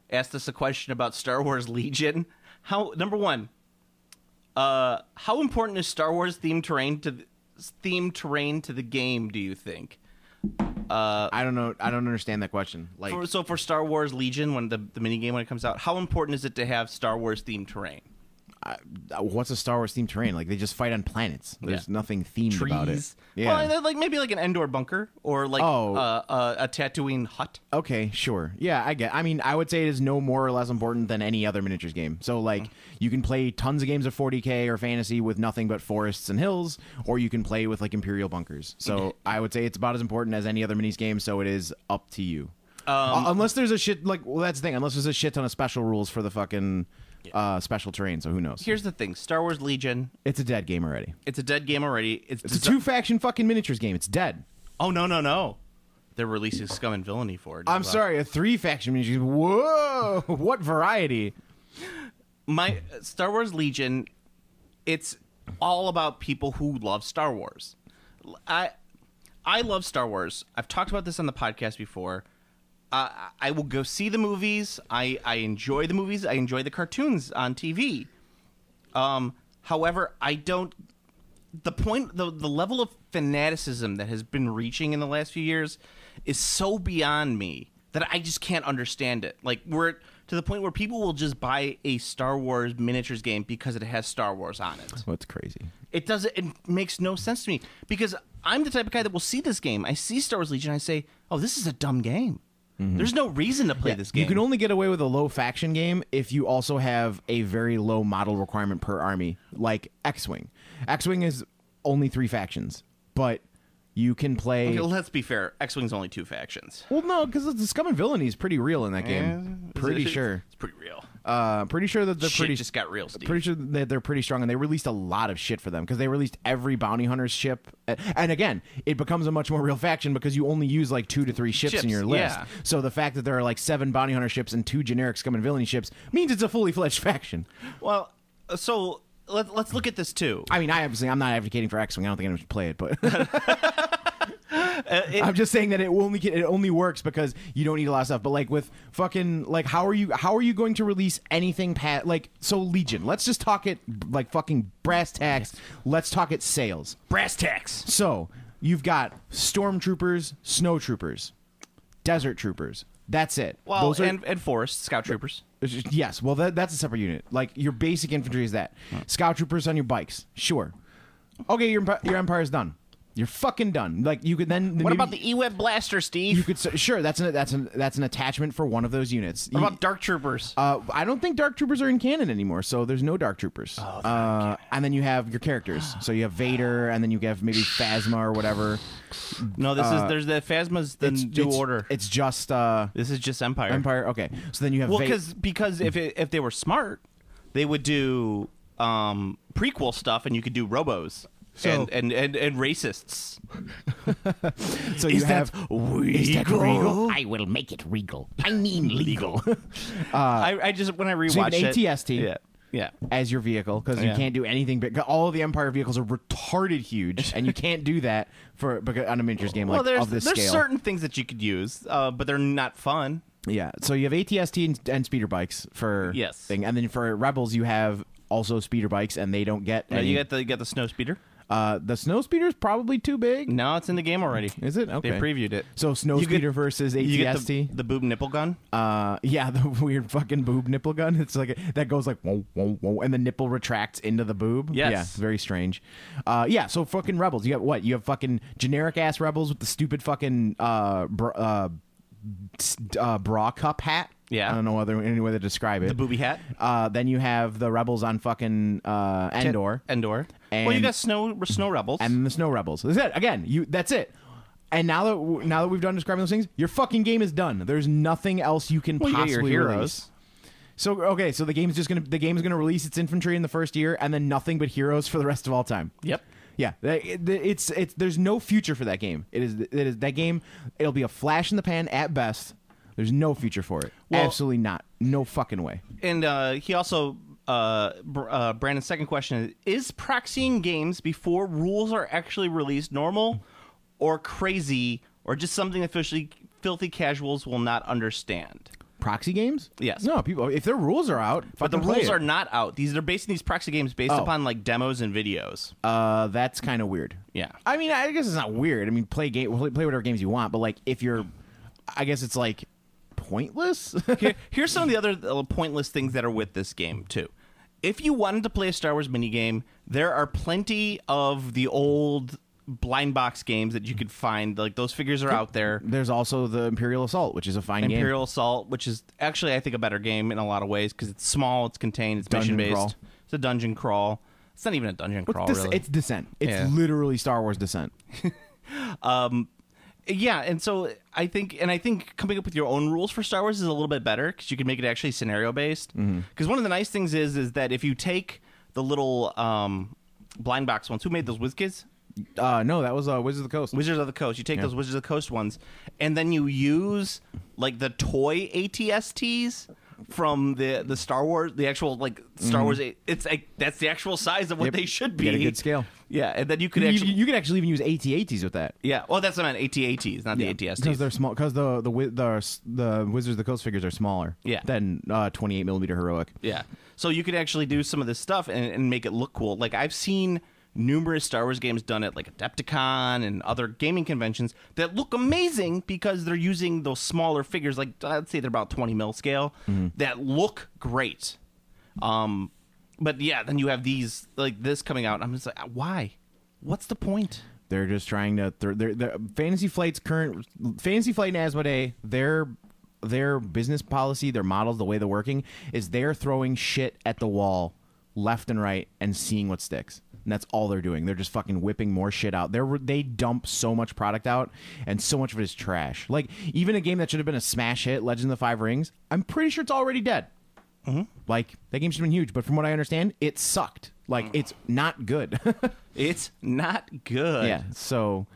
asked us a question about Star Wars Legion. Number one, how important is Star Wars themed terrain to the game? Do you think? I don't know. I don't understand that question. Like, For Star Wars Legion, when the mini game when it comes out, how important is it to have Star Wars themed terrain? what's a Star Wars themed terrain? Like they just fight on planets. There's nothing themed Trees. about it. Yeah. Well, like maybe like an Endor bunker or like a Tatooine hut. Okay, sure. Yeah, I mean, I would say it is no more or less important than any other miniatures game. So, like, you can play tons of games of 40K or fantasy with nothing but forests and hills, or you can play with, like, Imperial bunkers. So, I would say it's about as important as any other minis game, so it is up to you. Unless there's a shit, like, well, that's the thing. Unless there's a shit ton of special rules for the fucking special terrain, so who knows? Here's the thing. Star Wars Legion. It's a dead game already. It's a dead game already. It's a two-faction fucking miniatures game. It's dead. Oh, no. They're releasing Scum and Villainy for it. I'm sorry, a three-faction miniatures game. Whoa! What variety? My Star Wars Legion, it's all about people who love Star Wars. I love Star Wars. I've talked about this on the podcast before. I will go see the movies. I enjoy the movies. I enjoy the cartoons on TV. However, I don't... The level of fanaticism that has been reaching in the last few years is so beyond me that I just can't understand it. Like, we're to the point where people will just buy a Star Wars miniatures game because it has Star Wars on it. What's crazy? It makes no sense to me because I'm the type of guy that will see this game. I see Star Wars Legion. I say, oh, this is a dumb game. There's no reason to play this game. You can only get away with a low faction game if you also have a very low model requirement per army, like X-Wing. X-Wing is only 3 factions, but you can play... Okay, let's be fair. X-Wing's only 2 factions. Well, no, because the Scum and Villainy is pretty real in that game. Pretty sure. It's pretty real. Pretty sure that they're Shit just got real, Steve. Pretty sure that they're pretty strong, and they released a lot of shit for them because they released every bounty hunter's ship. And again, it becomes a much more real faction because you only use like 2 to 3 ships in your list. Yeah. So the fact that there are like 7 bounty hunter ships and 2 generic Scum and Villainy ships means it's a fully fledged faction. Well, so let's look at this too. I mean, I'm not advocating for X-Wing. I don't think anyone should play it, but I'm just saying that it only works because you don't need a lot of stuff. But like with fucking like how are you going to release anything like so Legion? Let's just talk it like fucking brass tacks. Let's talk it sales. Brass tacks. So you've got stormtroopers, snow troopers, desert troopers. That's it. Well, Those are, and forest scout troopers. yes. Well, that's a separate unit. Like your basic infantry is that. Scout troopers on your bikes. Sure. Okay, your empire's done. You're fucking done. Like you could then. What about the E-Web blaster, Steve? You could sure. That's an attachment for one of those units. What about dark troopers? I don't think dark troopers are in canon anymore, so there's no dark troopers. Oh, and then you have your characters. So you have Vader, and then you have maybe Phasma or whatever. No, there's the Phasma's the New Order. It's just this is just Empire. Empire. Okay, so then you have because if they were smart, they would do prequel stuff, and you could do robos. So, and racists. So you have regal? I will make it regal. I mean legal. I just when I rewatch So you have an ATST yeah. as your vehicle because you can't do anything. But all of the Empire vehicles are retarded huge, and you can't do that on a miniatures game of this there's scale. certain things that you could use, but they're not fun. Yeah. So you have ATST and speeder bikes for thing, and then for Rebels you have also speeder bikes, and they don't get. You got the snow speeder. The snow speeder is probably too big. No, it's in the game already. Is it? Okay. They previewed it. So snow speeder versus ATST. You get the boob nipple gun. Yeah, the weird fucking boob nipple gun. It's like that goes like whoa, whoa, whoa, and the nipple retracts into the boob. Yes. Yeah, very strange. Yeah. So fucking Rebels. You got what? You have fucking generic ass Rebels with the stupid fucking bra cup hat. Yeah. I don't know any way to describe it. The booby hat. Then you have the Rebels on fucking Endor. Endor. And, well, you got snow rebels. And the snow rebels. That's it. Again, that's it. And now that we've done describing those things, your fucking game is done. There's nothing else you can you got possibly your heroes. release. So so the game's gonna release its infantry in the first year, and then nothing but heroes for the rest of all time. Yep. Yeah, it's there's no future for that game. It is that game. It'll be a flash in the pan at best. There's no future for it. Well, absolutely not. No fucking way. And he also. Brandon's second question is proxying games before rules are actually released normal or crazy or just something officially filthy casuals will not understand? Proxy games? Yes. No, people. If their rules are out, but the fucking play rules it. are not out. They're basing these proxy games based upon like demos and videos. That's kind of weird. Yeah. I mean, I guess it's not weird. I mean, play whatever games you want, but like if you're, I guess it's like pointless. Here's some of the other pointless things that are with this game too. If you wanted to play a Star Wars minigame, there are plenty of the old blind box games that you could find. Like those figures are out there. There's also the Imperial Assault, which is a fine game. Imperial Assault, which is actually I think a better game in a lot of ways because it's small, it's contained, it's Dungeon mission based. crawl. It's a dungeon crawl. It's not even a dungeon crawl, really. It's Descent. It's literally Star Wars Descent. Yeah, and so I think coming up with your own rules for Star Wars is a little bit better because you can make it actually scenario based. Because one of the nice things is that if you take the little blind box ones, who made those WizKids? No, that was Wizards of the Coast. Wizards of the Coast. You take those Wizards of the Coast ones, and then you use like the toy ATSTs from the Star Wars, the actual like Star Wars. It's like that's the actual size of what they should be. Get a good scale. Yeah, and then you could you can actually even use AT-ATs with that. Yeah, well, that's what I meant. AT-ATs, not the ATSTs. Because they're small. Because the Wizards of the Coast figures are smaller. Yeah. Than 28mm heroic. Yeah, so you could actually do some of this stuff and make it look cool. Like I've seen numerous Star Wars games done at like Adepticon and other gaming conventions that look amazing because they're using those smaller figures, like I'd say they're about 20mm scale, that look great. But yeah, then you have these like this coming out. I'm just like, why? What's the point? They're just trying to. Fantasy Flight's current Fantasy Flight and Asmodee. Their business policy, their models, the way they're working is they're throwing shit at the wall, left and right, and seeing what sticks. And that's all they're doing. They're just fucking whipping more shit out. They dump so much product out, and so much of it is trash. Like, even a game that should have been a smash hit, Legends of the Five Rings, I'm pretty sure it's already dead. Like, that game should have been huge, but from what I understand, it sucked. Like, it's not good. It's not good. Yeah, so...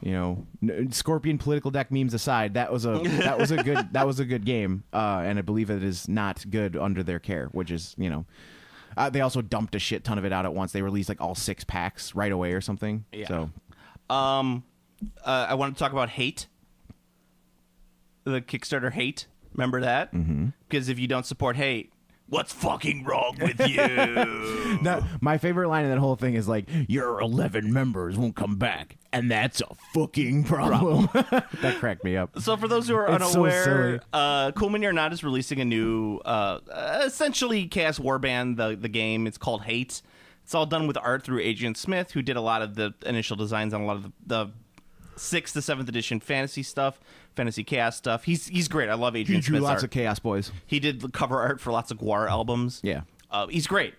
You know, Scorpion political deck memes aside, that was a good game, and I believe it is not good under their care, which is, you know, they also dumped a shit ton of it out at once. They released like all 6 packs right away or something. Yeah. So, I want to talk about Hate. The Kickstarter Hate. Remember that? Mm-hmm. Because if you don't support Hate, what's fucking wrong with you? No, my favorite line of that whole thing is like, your 11 members won't come back, and that's a fucking problem. That cracked me up. So for those who are It's so unaware, silly. Cool Mini or Not is releasing a new, essentially Chaos Warband, the game. It's called Hate. It's all done with art through Adrian Smith, who did a lot of the initial designs on a lot of the 6th to 7th edition fantasy stuff, fantasy chaos stuff. He's great. I love Adrian He drew Smith's lots art. of Chaos Boys. He did the cover art for lots of Gwar albums. Yeah. He's great.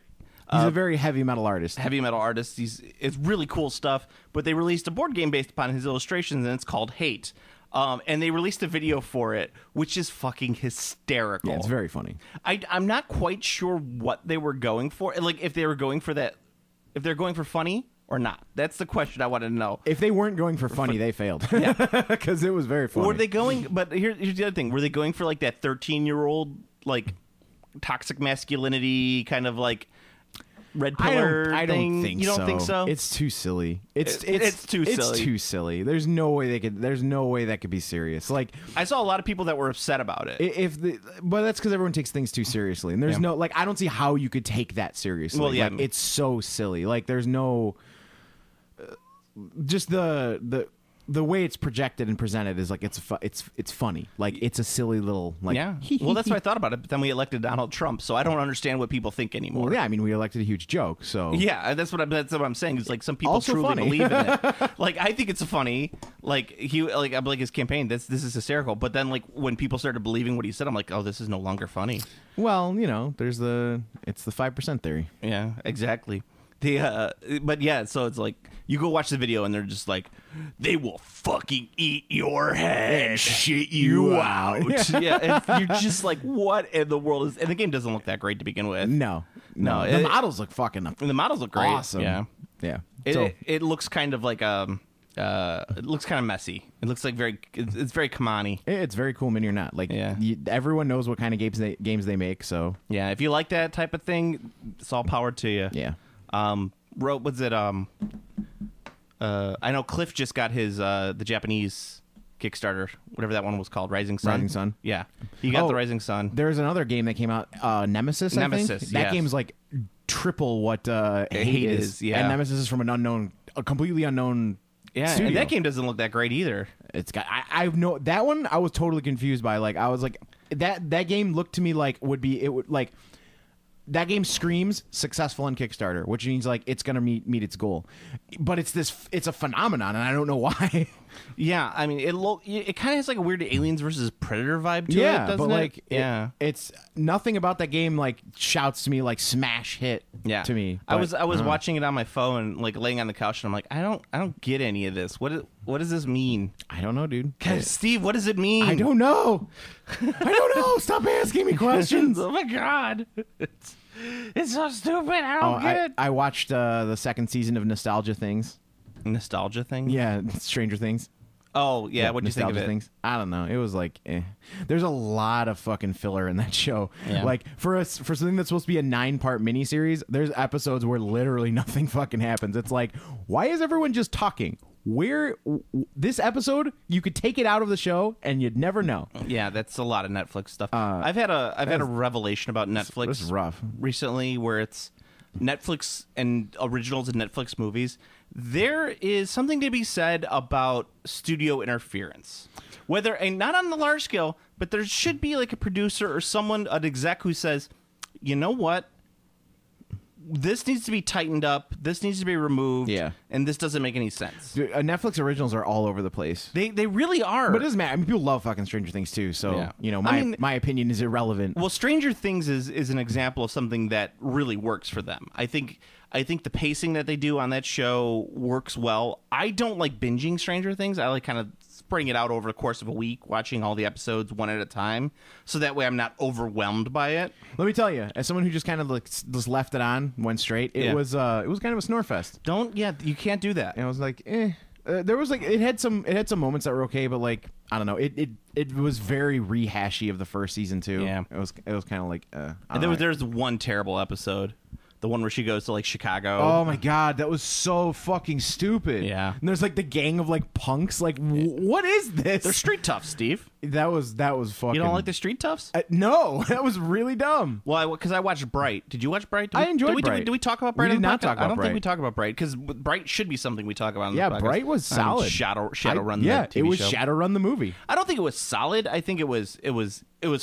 He's a very heavy metal artist. Heavy metal artist. It's really cool stuff. But they released a board game based upon his illustrations, and it's called Hate. And they released a video for it, which is fucking hysterical. Yeah, it's very funny. I'm not quite sure what they were going for. Like, if they were going for that, if they're going for funny or not. That's the question I wanted to know. If they weren't going for funny, they failed. Because it was very funny. Were they going? But here's the other thing. Were they going for like that 13-year-old like toxic masculinity kind of like red pillar I thing? don't think you don't so. think so? It's too silly. It's too silly. It's too silly. There's no way that could be serious. Like, I saw a lot of people that were upset about it. But that's because everyone takes things too seriously, and there's no, like, I don't see how you could take that seriously. Well, yeah. Like, it's so silly. Like, there's no, just the way it's projected and presented is like it's funny. Like, it's a silly little, like, Yeah. Well, that's what I thought about it. But then we elected Donald Trump, so I don't understand what people think anymore. Well, yeah, I mean, we elected a huge joke, so Yeah, that's what I'm saying. It's like some people Also truly funny. believe in it. Like, I think it's funny. Like, I'm like his campaign. This is hysterical. But then, like, when people started believing what he said, I'm like, oh, this is no longer funny. Well, you know, it's the 5% theory. Yeah, exactly. But yeah, so it's like you go watch the video and they're just like, they will fucking eat your head and shit you out. Yeah, and you're just like, what in the world is? And the game doesn't look that great to begin with. No. The models look fucking The models look great. awesome. Yeah. It looks kind of like it looks kind of messy. It looks like it's very Kamani. It's very Cool Mini or Not. Like, Yeah. Everyone knows what kind of games they make. So Yeah, if you like that type of thing, it's all power to you. yeah. Was it I know Cliff just got his the Japanese Kickstarter, whatever that one was called, Rising Sun. Rising Sun? Yeah, he got the Rising Sun. There's another game that came out, Nemesis. I think. Nemesis, That yes. game's like triple what Hate is. yeah. And Nemesis is from a completely unknown. Yeah, studio. and that game doesn't look that great either. It's got. I know that one. I was totally confused by. Like, I was like, that game looked to me like that game screams successful on Kickstarter, which means like it's gonna meet its goal. But it's a phenomenon, and I don't know why. Yeah, I mean, it kind of has like a weird Aliens versus Predator vibe to Yeah, it, doesn't but like, it? Yeah. it's nothing about that game like shouts to me like smash hit. Yeah. To me, I but, was watching it on my phone, like laying on the couch, and I'm like, I don't get any of this. What does this mean? I don't know, dude. God, Steve, what does it mean? I don't know. I don't know. Stop asking me questions. Oh my god, it's so stupid. I don't get it. I watched the second season of Nostalgia Things. Nostalgia thing. Yeah, Stranger Things. Oh yeah, what'd you think of Nostalgia it? Things. I don't know. It was like, there's a lot of fucking filler in that show. Yeah. Like, for something that's supposed to be a 9-part miniseries, there's episodes where literally nothing fucking happens. It's like, why is everyone just talking? This episode, you could take it out of the show and you'd never know. Yeah, that's a lot of Netflix stuff. I've had a revelation about Netflix. This is rough. Recently, where it's Netflix and originals and Netflix movies. There is something to be said about studio interference, and not on the large scale, but there should be like a producer or someone, an exec, who says, you know what? This needs to be tightened up. This needs to be removed. Yeah. And this doesn't make any sense. Dude, Netflix originals are all over the place. They really are. But it doesn't matter. I mean, people love fucking Stranger Things too. So, Yeah. you know, I mean, my opinion is irrelevant. Well, Stranger Things is an example of something that really works for them. I think the pacing that they do on that show works well. I don't like binging Stranger Things. I like kind of spreading it out over the course of a week, watching all the episodes one at a time, so that way I'm not overwhelmed by it. Let me tell you, as someone who just kind of like just left it on, went straight, it was kind of a snore fest. You can't do that. And I was like, there was like it had some moments that were okay, but like I don't know, it was very rehashy of the first season too. Yeah, it was kind of like and there's one terrible episode. The one where she goes to like Chicago. Oh my god, that was so fucking stupid. Yeah. And there's like the gang of like punks. Like, what is this? They're street toughs, Steve. That was fucking. You don't like the street toughs? No, that was really dumb. Well, because I watched Bright. Did you watch Bright? I enjoyed Bright. Did we talk about Bright? We on did the not podcast? talk about I don't Bright. think we talk about Bright because Bright should be something we talk about. On Yeah, the podcast. Bright was solid. Shadowrun. Yeah, the TV it was show. Shadowrun the movie. I don't think it was solid. I think it was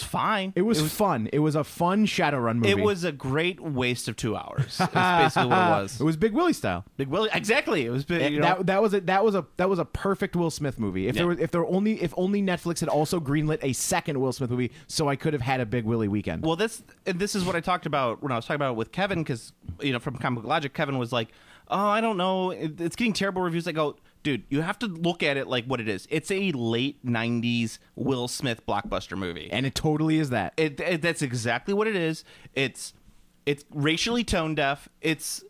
fine. It was fun. It was a fun Shadowrun movie. It was a great waste of 2 hours. That's basically what it was. It was Big Willie style. Big Willie. Exactly. It was big. You know, That was a perfect Will Smith movie. If only Netflix had also greenlit a second Will Smith movie, so I could have had a Big Willie weekend. well, this is what I talked about when I was talking about it with Kevin, because from Comic Book Logic, Kevin was like, "Oh, I don't know, it's getting terrible reviews." I go, dude, you have to look at it like what it is. It's a late '90s Will Smith blockbuster movie, And it totally is that. that's exactly what it is. It's racially tone deaf. It's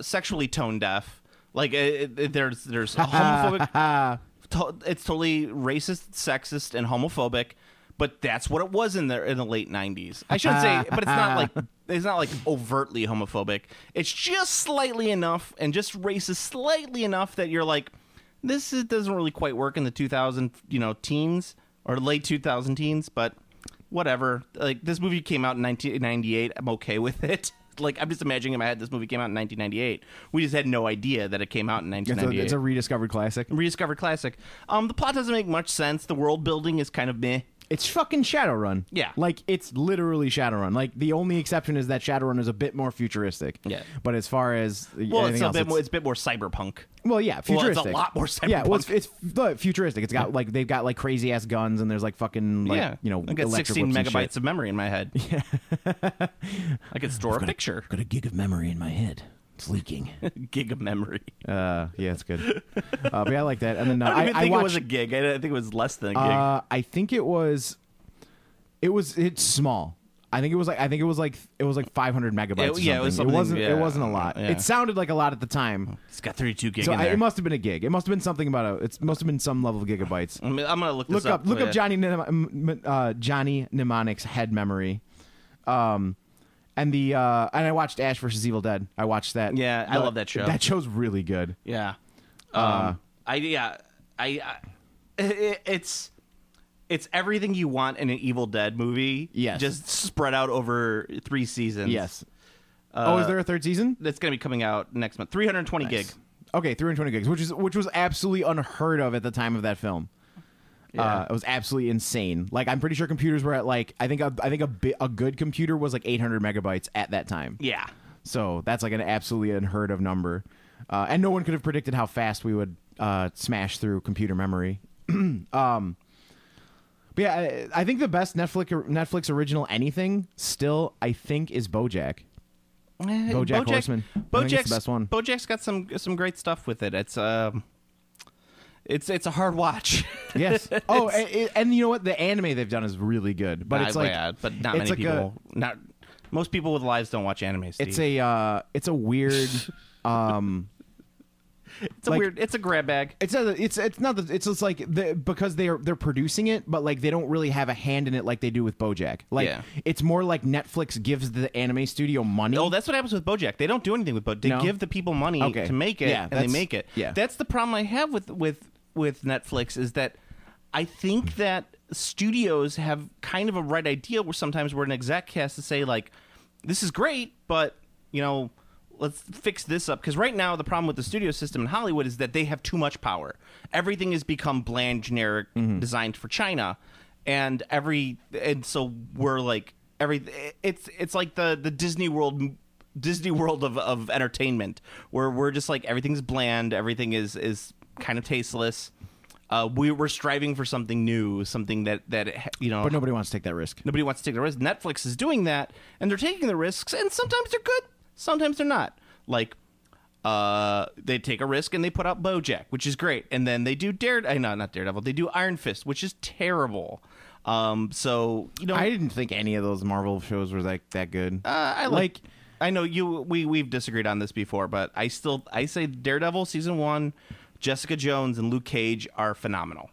sexually tone deaf. Like there's a homophobic. It's totally racist, sexist, and homophobic. But that's what it was in the late '90s. I shouldn't say, but it's not like overtly homophobic. It's just slightly enough, and just racist slightly enough that you're like, doesn't really quite work in the 2000 teens or late 2000 teens. But whatever. Like, this movie came out in 1998. I'm okay with it. Like, I'm just imagining in my head this movie came out in 1998. We just had no idea that it came out in 1998. It's a rediscovered classic. Rediscovered classic. The plot doesn't make much sense. The world building is kind of meh. It's fucking Shadowrun. Yeah. Like, it's literally Shadowrun. Like, the only exception is that Shadowrun is a bit more futuristic. Yeah. But as far as Well, anything else, it's a bit more cyberpunk. well, yeah, futuristic. Well, it's a lot more cyberpunk. Yeah, well, it's futuristic. It's got like they've got like crazy ass guns, and there's like fucking like I got electric 16 whips and megabytes shit. of memory in my head. Yeah. I could store a picture. Got a gig of memory in my head. It's leaking. Gig of memory. Yeah, it's good. But yeah, I like that. And then I don't even think watched, it was a gig. I think it was less than a gig. I think it was. It's small. I think it was like 500 megabytes. Or yeah, it was something. something. It wasn't a lot. Yeah. It sounded like a lot at the time. It's got 32 gig So in there. it must have been a gig. It must have been something about it must have been some level of gigabytes. I'm gonna look this Look up. up Johnny Mnemonic's head memory. And I watched Ash vs. Evil Dead. I watched that. Yeah, I love that show. That show's really good. Yeah. It's everything you want in an Evil Dead movie. Yes. Just spread out over 3 seasons. Yes. Is there a third season? That's going to be coming out next month. 320 gig. Okay, 320 gigs, which was absolutely unheard of at the time of that film. Yeah. It was absolutely insane. Like, I'm pretty sure computers were at like I think a good computer was like 800 megabytes at that time. Yeah. So that's like an absolutely unheard of number, and no one could have predicted how fast we would smash through computer memory. But yeah, I think the best Netflix original anything still I think is BoJack. BoJack Horseman. I think it's the best one. BoJack's got some great stuff with it. It's a hard watch. Yes. Oh, and you know what? The anime they've done is really good, but it's like, but not many like people. Most people with lives don't watch anime. Steve. It's a weird. It's a grab bag. It's just like because they're producing it, but like they don't really have a hand in it like they do with BoJack. Like it's more like Netflix gives the anime studio money. Oh, that's what happens with BoJack. They don't do anything with BoJack. They give the people money to make it, and they make it. Yeah. That's the problem I have with Netflix is that I think that studios have kind of a right idea where sometimes an exec has to say like, this is great, but let's fix this up. Because right now, the problem with the studio system in Hollywood is that they have too much power. Everything has become bland, generic, designed for China. And so we're like, it's like the Disney World of entertainment, where we're just like, everything's bland, everything is kind of tasteless. We're striving for something new, something that But nobody wants to take that risk. Nobody wants to take the risk. Netflix is doing that, and they're taking the risks, and sometimes they're good, sometimes they're not. Like, they take a risk and they put out BoJack, which is great, and then they do not Daredevil. They do Iron Fist, which is terrible. I didn't think any of those Marvel shows were that good. I know we've disagreed on this before, but I say Daredevil season 1, Jessica Jones and Luke Cage are phenomenal.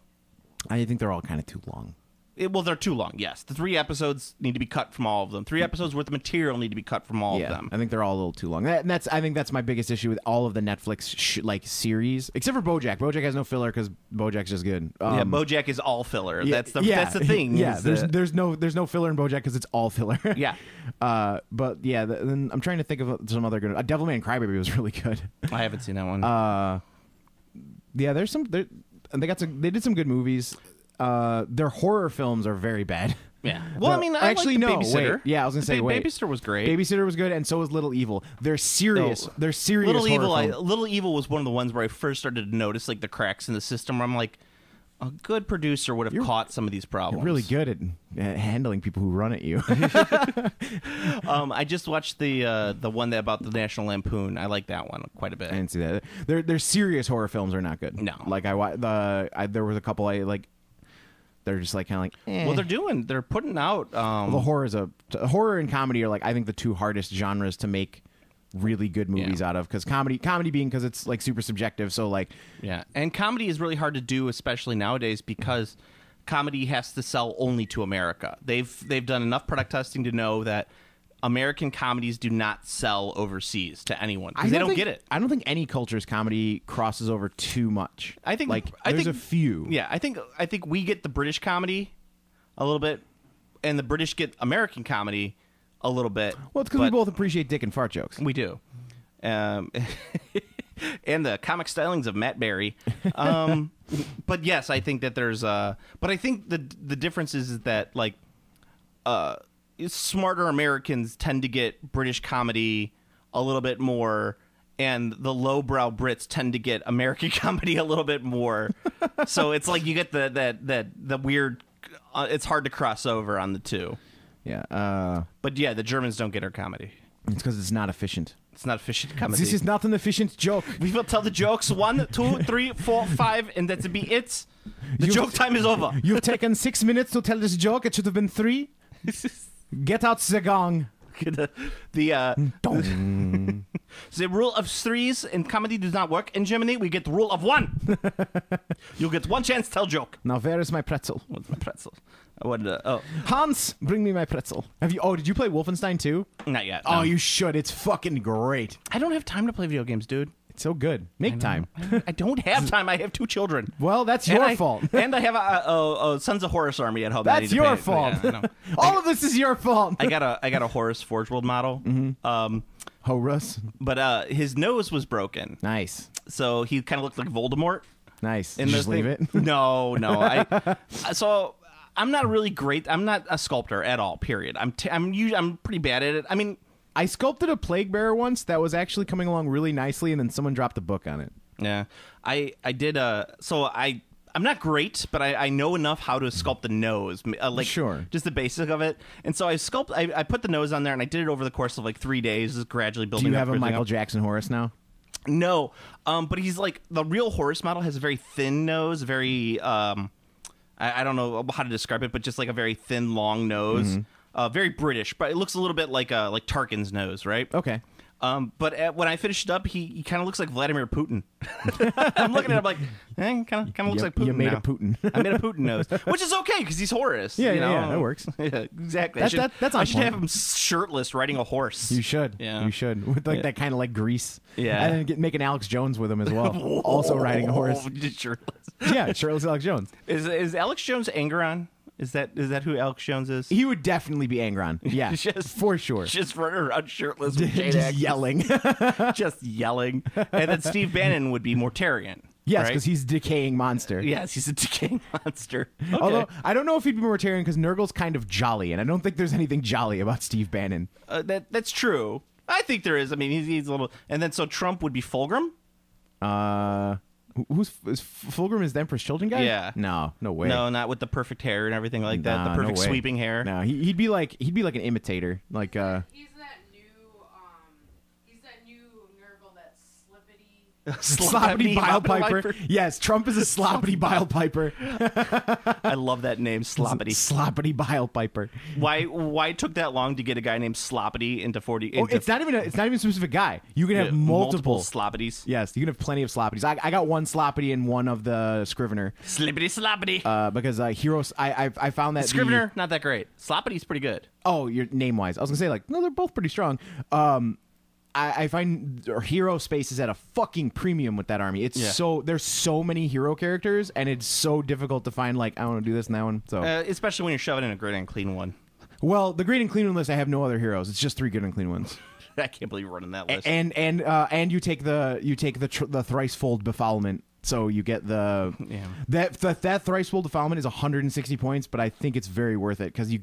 I think they're all kind of too long. Well, they're too long. Yes, the 3 episodes need to be cut from all of them. 3 episodes worth of material need to be cut from all of them. I think they're all a little too long. I think that's my biggest issue with all of the Netflix like series, except for BoJack. BoJack has no filler because BoJack's just good. BoJack is all filler. Yeah, that's the thing. Yeah, there's no filler in BoJack because it's all filler. Yeah. But yeah, then I'm trying to think of some other good. Devilman Crybaby was really good. I haven't seen that one. Yeah, there's some. They did some good movies. Their horror films are very bad. Yeah. Well, I mean, I actually like no. Babysitter. Wait. Yeah, I was gonna say wait. Babysitter was great. Babysitter was good, and so was Little Evil. They're serious. They're serious. Little Evil. horror films. Little Evil was one of the ones where I first started to notice like the cracks in the system. Where I'm like, a good producer would have caught some of these problems. You're really good at handling people who run at you. I just watched the one about the National Lampoon. I like that one quite a bit. I didn't see that. Their serious horror films are not good. No. Like there was a couple I like. They're just like kind of like. Eh. Well, they're putting out. The horror and comedy are like I think the 2 hardest genres to make really good movies out of, because comedy being because it's like super subjective. So like and comedy is really hard to do, especially nowadays, because comedy has to sell only to America. They've done enough product testing to know that American comedies do not sell overseas to anyone because they don't get it. I don't think any culture's comedy crosses over too much. I think there's a few. Yeah, I think we get the British comedy a little bit, and the British get American comedy a little bit. Well, it's because we both appreciate dick and fart jokes. We do. And the comic stylings of Matt Berry. But yes, I think that there's but I think the difference is that like smarter Americans tend to get British comedy a little bit more, and the lowbrow Brits tend to get American comedy a little bit more. So it's like you get the weird it's hard to cross over on the two. Yeah. But yeah, the Germans don't get our comedy. It's because it's not efficient. It's not efficient comedy. This is not an efficient joke. We will tell the jokes 1, 2, 3, 4, 5, and that's be it. The joke time is over. You've taken 6 minutes to tell this joke. It should have been 3. Get out the gong. The rule of 3s in comedy does not work. In Germany, we get the rule of 1. You'll get 1 chance to tell joke. Now, where is my pretzel? What's my pretzel? Hans, bring me my pretzel. Did you play Wolfenstein 2? Not yet. Oh, no. you should. It's fucking great. I don't have time to play video games, dude. It's so good. Make time. I don't have time. I have 2 children. Well, that's your fault. And I have a Sons of Horus army at home. That's your fault. Yeah, all of this is your fault. I got a Horus Forge World model. Mm-hmm. Horus. But his nose was broken. Nice. So he kind of looked like Voldemort. Nice. Did you just leave it? No. So I'm not really great. I'm not a sculptor at all. Period. I'm pretty bad at it. I mean, I sculpted a plague bearer once that was actually coming along really nicely, and then someone dropped a book on it. Yeah, I did. So I'm not great, but I know enough how to sculpt the nose, sure, just the basic of it. And so I put the nose on there, and I did it over the course of like 3 days, just gradually building. Do you up have a Michael Jackson Horus now? No, but he's like the real Horus model has a very thin nose, very I don't know how to describe it, but just like a very thin, long nose. Mm-hmm. Very British, but it looks a little bit like Tarkin's nose, right? Okay. But when I finished up, he kind of looks like Vladimir Putin. I'm looking at him like, kind of looks like Putin. You made now. a Putin. I made a Putin nose, which is okay because he's Horus. Yeah, you know? yeah, that works. Yeah, exactly. That's on I should point. have him shirtless riding a horse. You should. Yeah. You should. With like that kind of like grease. Yeah. And then make an Alex Jones with him as well. Also riding a horse. Shirtless. Yeah, shirtless Alex Jones. Is Alex Jones Angron? Is that who Alex Jones is? He would definitely be Angron. Yeah, for sure. Just running around shirtless with just yelling. Just yelling. And then Steve Bannon would be Mortarion. Yes, because he's a decaying monster. Yes, he's a decaying monster. Okay. Although, I don't know if he'd be Mortarion because Nurgle's kind of jolly, and I don't think there's anything jolly about Steve Bannon. That's true. I think there is. I mean, he's a little... And then so Trump would be Fulgrim? Is Fulgrim is the Emperor's Children guy? Yeah. No way. No, not with the perfect hair and everything like that. The perfect sweeping hair. No, he'd be like an imitator. Like He's that new Nurgle that's slippity. Sloppity Bile Piper. Yes, Trump is a Sloppity Bile Piper. I love that name, Sloppity. Sloppity Bile Piper. Why it took that long to get a guy named Sloppity into 40? It's not even a specific guy. You can have multiple Sloppities. Yes, you can have plenty of Sloppities. I got one Sloppity and one of the Scrivener. Slippity Sloppity. Because Heroes, I found that Scrivener not that great. Sloppity's pretty good. Oh, your name wise, I was gonna say no, they're both pretty strong. I find hero space is at a fucking premium with that army. It's there's so many hero characters, and it's so difficult to find. Like, I want to do this and that one. So especially when you're shoving in a great and clean one. Well, the great and clean one list, I have no other heroes. It's just 3 good and clean ones. I can't believe you're running that list. And you take the thrice fold befoulment. So you get that thrice fold defilement is 160 points, but I think it's very worth it because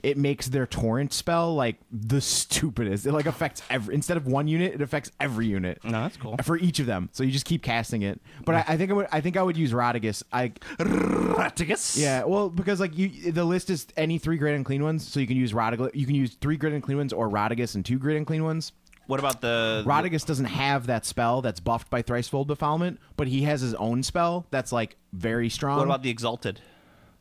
it makes their torrent spell like the stupidest. It like affects instead of one unit, it affects every unit. No, that's cool for each of them. So you just keep casting it. But I think I would use Rodigus. Rodigus. Yeah, well, because the list is any 3 great and clean ones, so you can use Rodigus. You can use 3 great and clean ones or Rodigus and 2 great and clean ones. What about Rodigus doesn't have that spell that's buffed by Thricefold Befoulment, but he has his own spell that's like very strong. What about the Exalted?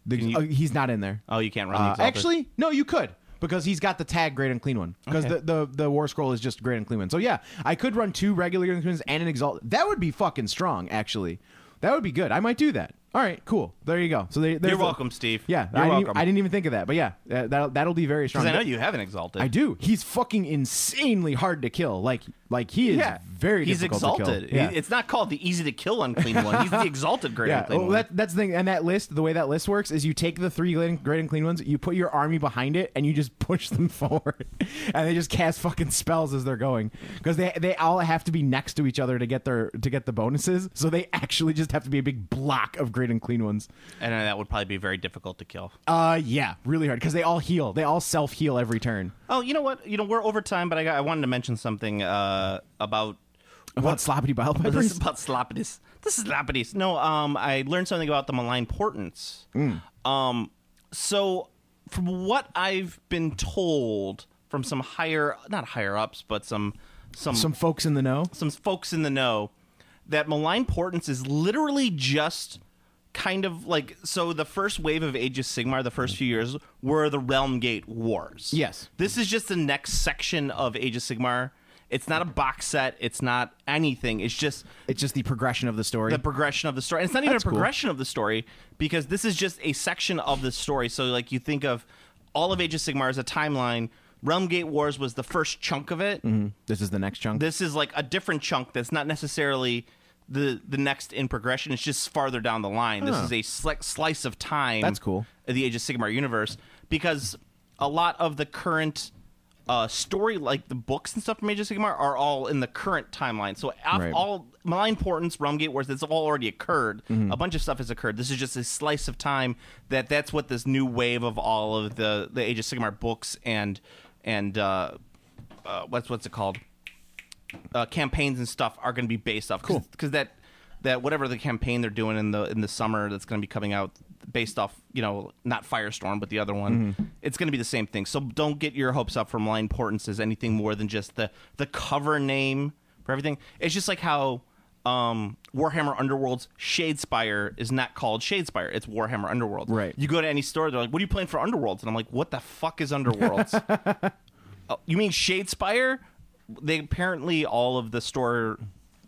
He's not in there. Oh, you can't run the Exalted. Actually, no, you could. Because he's got the tag Great and Clean one. Because the War Scroll is just Great and Clean one. So yeah, I could run 2 regular Great and Clean ones and an Exalted. That would be fucking strong, actually. That would be good. I might do that. All right, cool. There you go. So you're welcome, Steve. Yeah, you're welcome. I didn't even think of that, but yeah, that'll be very strong. Because I know you have an Exalted. I do. He's fucking insanely hard to kill. Like he is very difficult exalted. to kill. Yeah. It's not called the easy to kill unclean one. He's the Exalted Great and Clean one. That's the thing. And that list, the way that list works is you take the 3 great and clean ones, you put your army behind it, and you just push them forward, and they just cast fucking spells as they're going because they all have to be next to each other to get the bonuses. So they actually just have to be a big block of great and clean ones. And that would probably be very difficult to kill. Yeah, really hard because they all heal. They all self heal every turn. Oh, you know what? We're over time, but I wanted to mention something about Sloppity Bile Pipers. This is about Sloppities. This is Sloppities. No, I learned something about the malign portents. So from what I've been told from some not higher ups, but some folks in the know, that malign portents is literally just kind of like, so the first wave of Age of Sigmar, the first few years, were the Realm Gate Wars. Yes. This is just the next section of Age of Sigmar. It's not a box set. It's not anything. It's just the progression of the story. And it's not even a progression of the story because this is just a section of the story. So like you think of all of Age of Sigmar as a timeline. Realm Gate Wars was the first chunk of it. Mm-hmm. This is the next chunk. This is like a different chunk that's not necessarily the next in progression. It's just farther down the line. This is a slice of time. That's cool. Of the Age of Sigmar universe because a lot of the current story, like the books and stuff from Age of Sigmar, are all in the current timeline. So all Malign Portents, Realm Gate Wars, that's all already occurred. Mm-hmm. A bunch of stuff has occurred. This is just a slice of time that's what this new wave of all of the Age of Sigmar books and what's it called? Campaigns and stuff are going to be based off. Cool. Because that whatever the campaign they're doing in the summer that's going to be coming out based off, not Firestorm, but the other one, it's going to be the same thing. So don't get your hopes up from Malign Portents as anything more than just the cover name for everything. It's just like how Warhammer Underworld's Shadespire is not called Shadespire. It's Warhammer Underworld. Right. You go to any store, they're like, what are you playing for Underworlds? And I'm like, what the fuck is Underworlds? Oh, you mean Shadespire? They apparently all of the store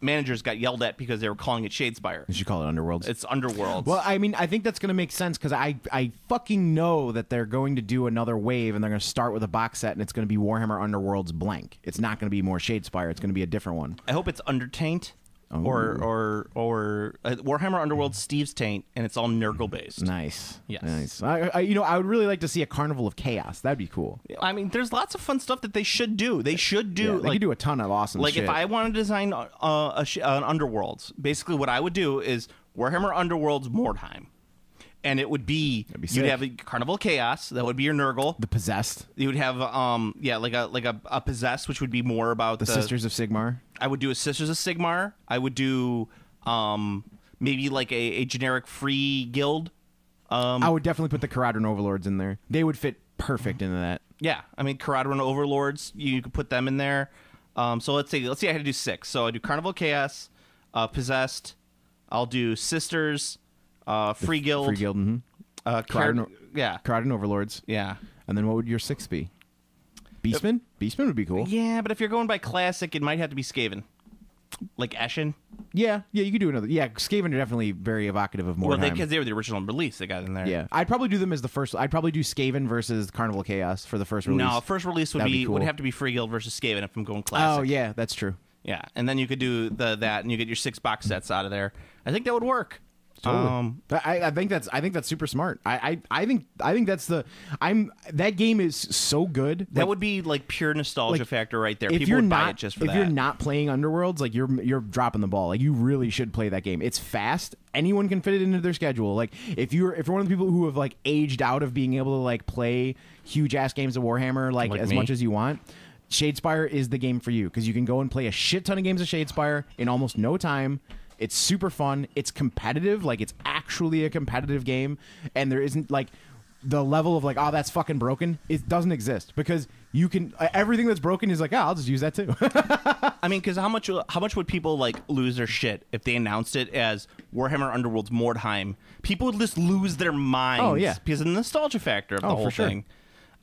managers got yelled at because they were calling it Shadespire. You should call it Underworlds. It's Underworlds. Well, I mean, I think that's going to make sense because I fucking know that they're going to do another wave and they're going to start with a box set and it's going to be Warhammer Underworlds blank. It's not going to be more Shadespire. It's going to be a different one. I hope it's Undertaint. Or Warhammer Underworld Steve's Taint, and it's all Nurgle based. Nice. Yes. Nice. I would really like to see a Carnival of Chaos. That'd be cool. I mean, there's lots of fun stuff that they should do. They should do. They could do a ton of awesome shit. Like if I wanted to design an Underworlds, basically what I would do is Warhammer Underworlds Mordheim. And it would be you'd have a Carnival of Chaos. That would be your Nurgle. The Possessed. You would have like a Possessed, which would be more about the Sisters of Sigmar. I would do a Sisters of Sigmar. I would do maybe like a generic free guild. I would definitely put the Kharadron Overlords in there. They would fit perfect into that. Yeah, I mean Kharadron Overlords. You could put them in there. So let's see. I had to do 6. So I do Carnival of Chaos. Possessed. I'll do Sisters, Free Guild. Free Guild, Crowded Overlords. Yeah. And then what would your 6th be? Beastman? Beastman would be cool. Yeah, but if you're going by classic, it might have to be Skaven. Like Eshin. Yeah, you could do another. Yeah, Skaven are definitely very evocative of Mordheim. Well, because they were the original release, they got in there. Yeah, I'd probably do them as the first. I'd probably do Skaven versus Carnival Chaos for the first release. No, first release would cool. would have to be Free Guild versus Skaven if I'm going classic. Oh yeah, that's true. Yeah, and then you could do that, and you get your 6 box sets out of there. I think that would work. Totally. I think that's super smart. I think that's that game is so good. That would be like pure nostalgia factor right there. If People you're would not, buy it just for if that. you're not playing Underworlds, like you're dropping the ball. Like you really should play that game. It's fast. Anyone can fit it into their schedule. Like if you're one of the people who have like aged out of being able to like play huge ass games of Warhammer like as me. much as you want, Shadespire is the game for you because you can go and play a shit ton of games of Shadespire in almost no time. It's super fun. It's competitive. Like, it's actually a competitive game. And there isn't, like, the level of, like, oh, that's fucking broken. It doesn't exist. Because you can... everything that's broken is like, oh, I'll just use that, too. I mean, because how much would people, like, lose their shit if they announced it as Warhammer Underworld's Mordheim? People would just lose their minds. Oh, yeah. Because of the nostalgia factor of the whole for sure. thing.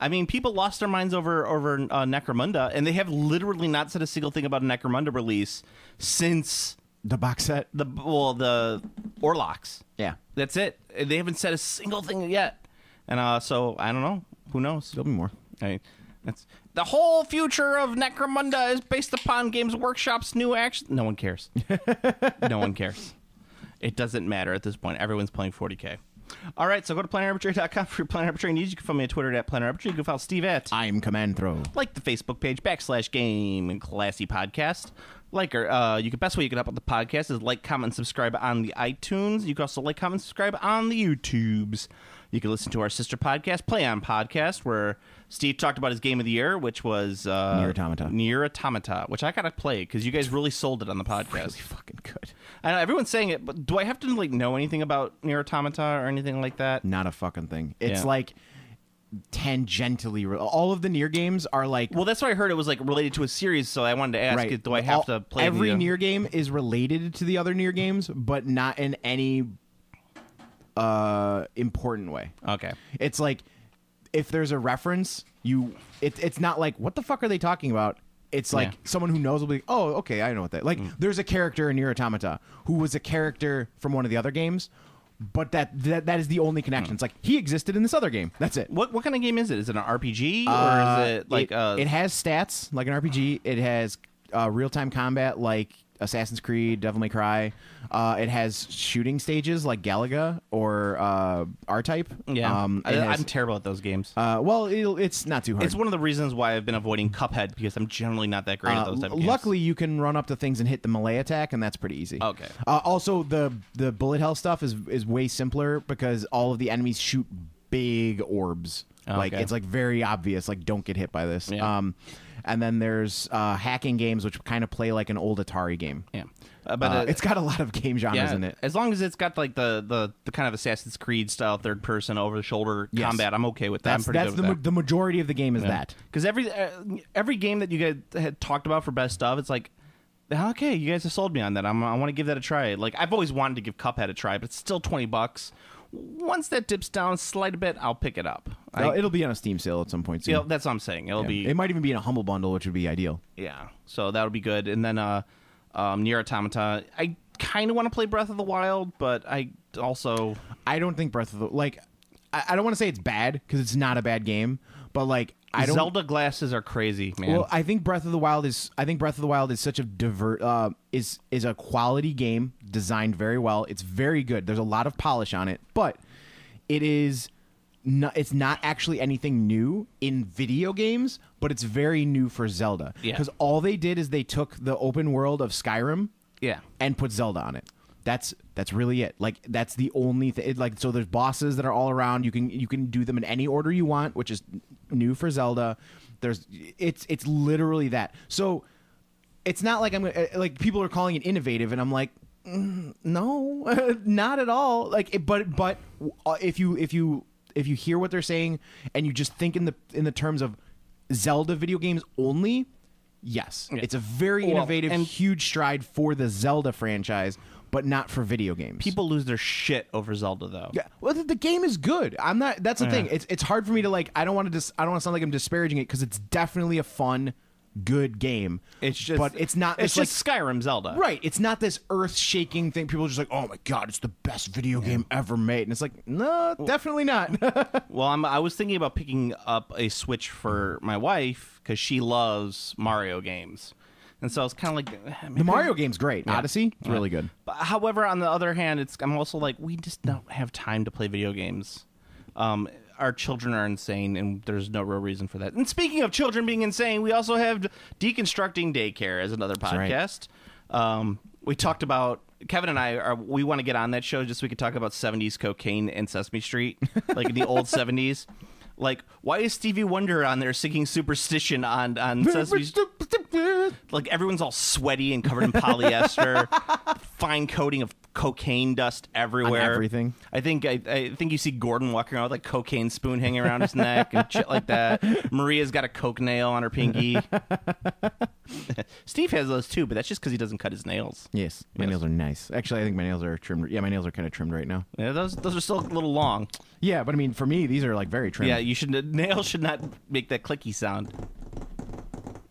I mean, people lost their minds over Necromunda, and they have literally not said a single thing about a Necromunda release since... The box set? The Orlocks. Yeah. That's it. They haven't said a single thing yet. And so, I don't know. Who knows? There'll be more. That's the whole future of Necromunda is based upon Games Workshop's new action. No one cares. No one cares. It doesn't matter at this point. Everyone's playing 40K. All right, so go to PlanetArbitrary.com for your Planet Arbitrary news. You can follow me on Twitter at Planet Arbitrary. You can follow Steve at I'm Command Throw. Like the Facebook page /Game and Classy Podcast. Like best way you can help out the podcast is like, comment, and subscribe on the iTunes. You can also like, comment, and subscribe on the YouTubes. You can listen to our sister podcast, Play On Podcast, where Steve talked about his game of the year, which was Nier Automata. Nier Automata, which I gotta play because you guys really sold it on the podcast. Really fucking good. I know everyone's saying it, but do I have to like know anything about Nier Automata or anything like that? Not a fucking thing. It's like tangentially all of the Nier games are like, well, that's what I heard. It was like related to a series, so I wanted to ask, do I have to play every Nier game is related to the other Nier games, but not in any important way. Okay. It's like if there's a reference, it's not like what the fuck are they talking about? It's like someone who knows will be, oh, okay, I know what that. Like there's a character in Nier Automata who was a character from one of the other games, but that is the only connection. It's like he existed in this other game. That's it. What kind of game is it? Is it an RPG or is it like it has stats like an RPG. It has real-time combat like Assassin's Creed, Devil May Cry. It has shooting stages like Galaga or R-Type. Yeah, I'm terrible at those games. Well, it's not too hard. It's one of the reasons why I've been avoiding Cuphead because I'm generally not that great at those type of games. Luckily, you can run up to things and hit the melee attack, and that's pretty easy. Okay. Also, the bullet hell stuff is way simpler because all of the enemies shoot big orbs. Like it's like very obvious. Like don't get hit by this. Yeah. And then there's hacking games which kind of play like an old Atari game. Yeah. But it's got a lot of game genres in it. As long as it's got like the kind of Assassin's Creed style third person over the shoulder combat, I'm okay with that. I'm pretty good with that. The majority of the game is that. Because every game that you guys had talked about for best of, it's like, okay, you guys have sold me on that. I want to give that a try. Like I've always wanted to give Cuphead a try, but it's still $20. Once that dips down slight a bit, I'll pick it up. It'll be on a Steam sale at some point soon. That's what I'm saying. It might even be in a Humble Bundle, which would be ideal. Yeah, so that would be good. And then Nier Automata, I kind of want to play Breath of the Wild, but I don't think Breath of the I don't want to say it's bad because it's not a bad game, but like Zelda glasses are crazy, man. Well, I think Breath of the Wild is such a is a quality game designed very well. It's very good. There's a lot of polish on it, but it's not actually anything new in video games, but it's very new for Zelda. Because all they did is they took the open world of Skyrim and put Zelda on it. That's really it. Like that's the only thing. Like so, there's bosses that are all around. You can do them in any order you want, which is new for Zelda. It's literally that. So it's not like like people are calling it innovative, and I'm like, no, not at all. Like, but if you hear what they're saying and you just think in the terms of Zelda video games only, Yes. It's a very innovative, and huge stride for the Zelda franchise, but not for video games. People lose their shit over Zelda, though. Yeah, well, the game is good. I'm not. That's the thing. It's hard for me to like. I don't want to sound like I'm disparaging it because it's definitely a fun, good game. It's just, but it's not. It's like just Skyrim Zelda, right? It's not this earth-shaking thing. People are just like, oh my god, it's the best video game ever made, and it's like, no, definitely not. Well, I was thinking about picking up a Switch for my wife because she loves Mario games. And so I was kind of like... The Mario game's great. Yeah. Odyssey, it's really good. But, however, on the other hand, I'm also like, we just don't have time to play video games. Our children are insane, and there's no real reason for that. And speaking of children being insane, we also have Deconstructing Daycare as another podcast. Right. We talked about... Kevin and I, we want to get on that show just so we could talk about 70s cocaine and Sesame Street, like in the old 70s. Like, why is Stevie Wonder on there singing Superstition on Sesame Street? Like, everyone's all sweaty and covered in polyester, fine coating of cocaine dust everywhere. On everything. I think you see Gordon walking around with like cocaine spoon hanging around his neck and shit like that. Maria's got a coke nail on her pinky. Steve has those too, but that's just because he doesn't cut his nails. Yes, my nails are nice. Actually, I think my nails are trimmed. Yeah, my nails are kind of trimmed right now. Yeah, those are still a little long. Yeah, but I mean, for me, these are like very trimmed. Yeah, nails should not make that clicky sound.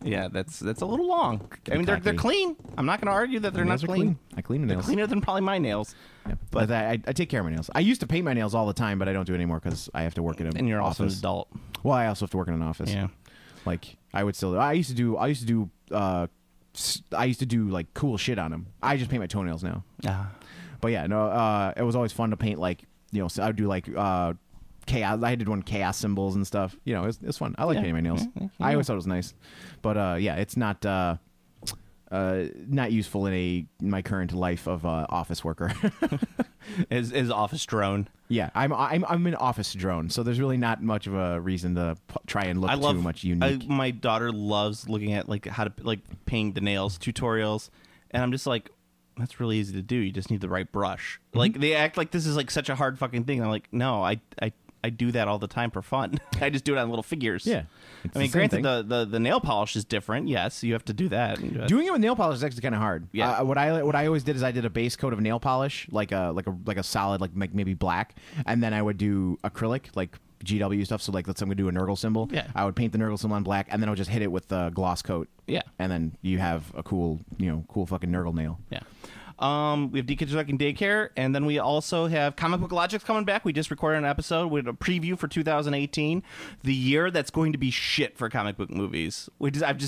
Yeah, that's a little long. I mean, they're clean. I'm not going to argue that they're not clean. I clean the nails. They're cleaner than probably my nails. Yeah. But I take care of my nails. I used to paint my nails all the time, but I don't do it anymore because I have to work in an office. And you're also an adult. Well, I also have to work in an office. Yeah. Like I would still. I used to do like cool shit on them. I just paint my toenails now. But yeah, no. It was always fun to paint like So I would do like chaos. I did one chaos symbols and stuff. It's fun. I like painting my nails. Yeah. I always thought it was nice. But yeah, it's not useful in my current life of office worker. Is office drone. Yeah, I'm an office drone, so there's really not much of a reason to try and look too much unique. My daughter loves looking at like how to like paint the nails tutorials, and I'm just like, that's really easy to do. You just need the right brush. Mm-hmm. Like they act like this is like such a hard fucking thing. I'm like, no, I do that all the time for fun. I just do it on little figures. Yeah. I mean, granted, the nail polish is different. Yes, you have to do that. Doing it with nail polish is actually kind of hard. Yeah. What I always did is I did a base coat of nail polish, like a solid, like maybe black, and then I would do acrylic, like GW stuff. So like, let's say I'm gonna do a Nurgle symbol. Yeah. I would paint the Nurgle symbol on black, and then I would just hit it with the gloss coat. Yeah. And then you have a cool fucking Nurgle nail. Yeah. We have Deconstructing Daycare, and then we also have Comic Book Logic's coming back. We just recorded an episode with a preview for 2018, the year that's going to be shit for comic book movies. I've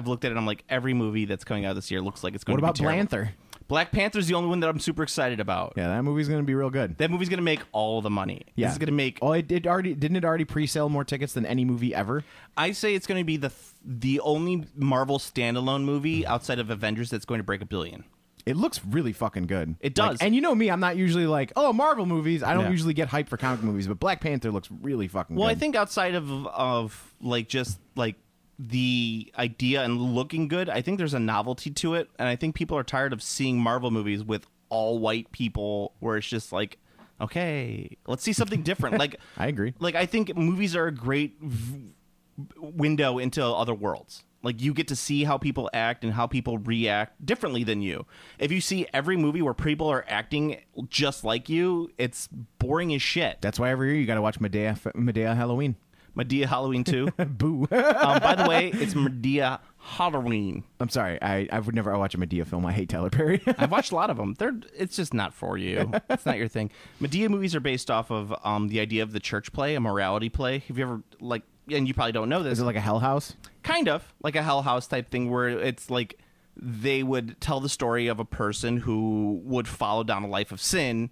looked at it and I'm like, every movie that's coming out this year looks like it's going to be terrible. What about Panther? Black Panther's the only one that I'm super excited about. Yeah, that movie's going to be real good. That movie's going to make all the money. Yeah. It's going to make... Oh, didn't it already pre-sell more tickets than any movie ever? I say it's going to be the only Marvel standalone movie outside of Avengers that's going to break $1 billion. It looks really fucking good. It does. And you know me, I'm not usually like, oh, Marvel movies. I don't usually get hyped for comic movies, but Black Panther looks really fucking good. Well, I think outside of like just like the idea and looking good, I think there's a novelty to it, and I think people are tired of seeing Marvel movies with all white people where it's just like, okay, let's see something different. Like I agree. Like I think movies are a great window into other worlds. Like, you get to see how people act and how people react differently than you. If you see every movie where people are acting just like you, it's boring as shit. That's why every year you got to watch Medea Halloween. Medea Halloween 2. Boo. By the way, it's Medea Halloween. I'm sorry. I would never watch a Medea film. I hate Tyler Perry. I've watched a lot of them. It's just not for you. It's not your thing. Medea movies are based off of the idea of the church play, a morality play. Have you ever, like... And you probably don't know this. Is it like a Hell House? Kind of. Like a Hell House type thing where it's like they would tell the story of a person who would follow down a life of sin.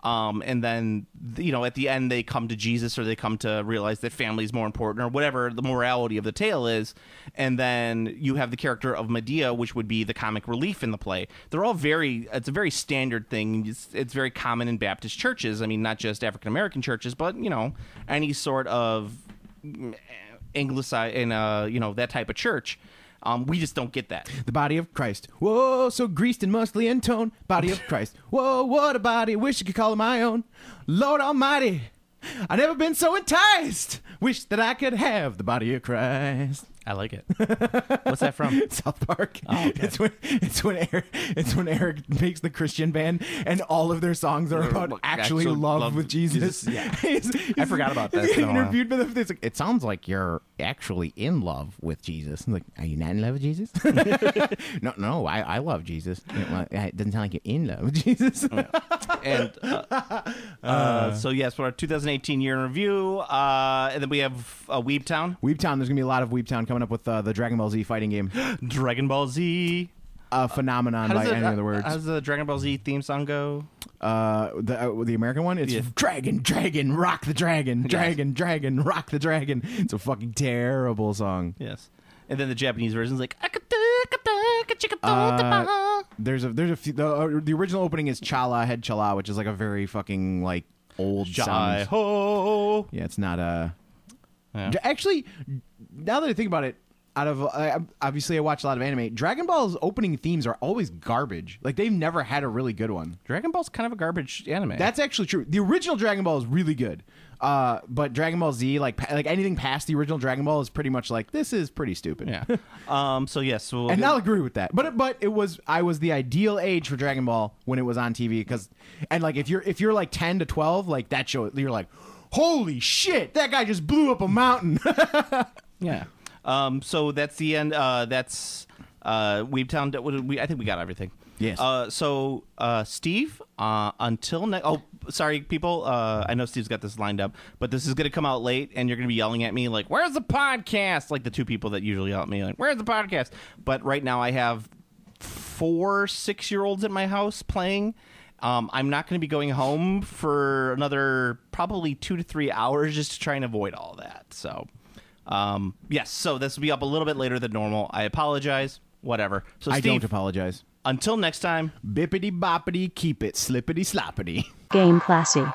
And then, at the end, they come to Jesus or they come to realize that family is more important or whatever the morality of the tale is. And then you have the character of Medea, which would be the comic relief in the play. They're all it's a very standard thing. It's very common in Baptist churches. I mean, not just African-American churches, but, any sort of... Anglicized and that type of church. We just don't get that. The body of Christ, whoa, so greased and muscly in tone. Body of Christ, whoa, what a body, wish I could call it my own. Lord Almighty, I never been so enticed. Wish that I could have the body of Christ. I like it. What's that from? South Park. Oh, okay. It's when Eric makes the Christian band and all of their songs are about actually love with Jesus. Yeah. I forgot about that. He's It's been a while. interviewed by them. It's like, it sounds like you're actually in love with Jesus. I'm like, are you not in love with Jesus? No, I love Jesus. It doesn't sound like you're in love with Jesus. And so yes, for our 2018 year in review, and then we have Weebtown. Weebtown, there's gonna be a lot of Weebtown coming up with the Dragon Ball Z fighting game. Dragon Ball Z. Phenomenon by any other words. How does the Dragon Ball Z theme song go? The American one, it's Dragon, rock the dragon, Dragon, rock the dragon. It's a fucking terrible song. Yes. And then the Japanese version is like there's a few, the original opening is Chala Head Chala, which is like a very fucking like old Jai sound. Ho. Yeah, it's not Yeah. Actually, now that I think about it, out of obviously I watch a lot of anime. Dragon Ball's opening themes are always garbage. Like they've never had a really good one. Dragon Ball's kind of a garbage anime. That's actually true. The original Dragon Ball is really good. But Dragon Ball Z, like anything past the original Dragon Ball, is pretty much like, this is pretty stupid. Yeah. So yes. So and I'll agree with that. But I was the ideal age for Dragon Ball when it was on TV, and like if you're like 10 to 12, like that show, you're like, holy shit, that guy just blew up a mountain. Yeah. So that's the end. That's Weebtown. I think we got everything. Yes. So Steve, until next. Oh, sorry, people. I know Steve's got this lined up, but this is going to come out late, and you're going to be yelling at me like, "Where's the podcast?" Like the two people that usually yell at me, like, "Where's the podcast?" But right now, I have 4 6-year-olds at my house playing. I'm not going to be going home for another probably 2 to 3 hours just to try and avoid all that. So. Yes, so this will be up a little bit later than normal. I apologize. Whatever. So I Steve, don't apologize. until next time. Bippity boppity, keep it slippity sloppity. Game classy.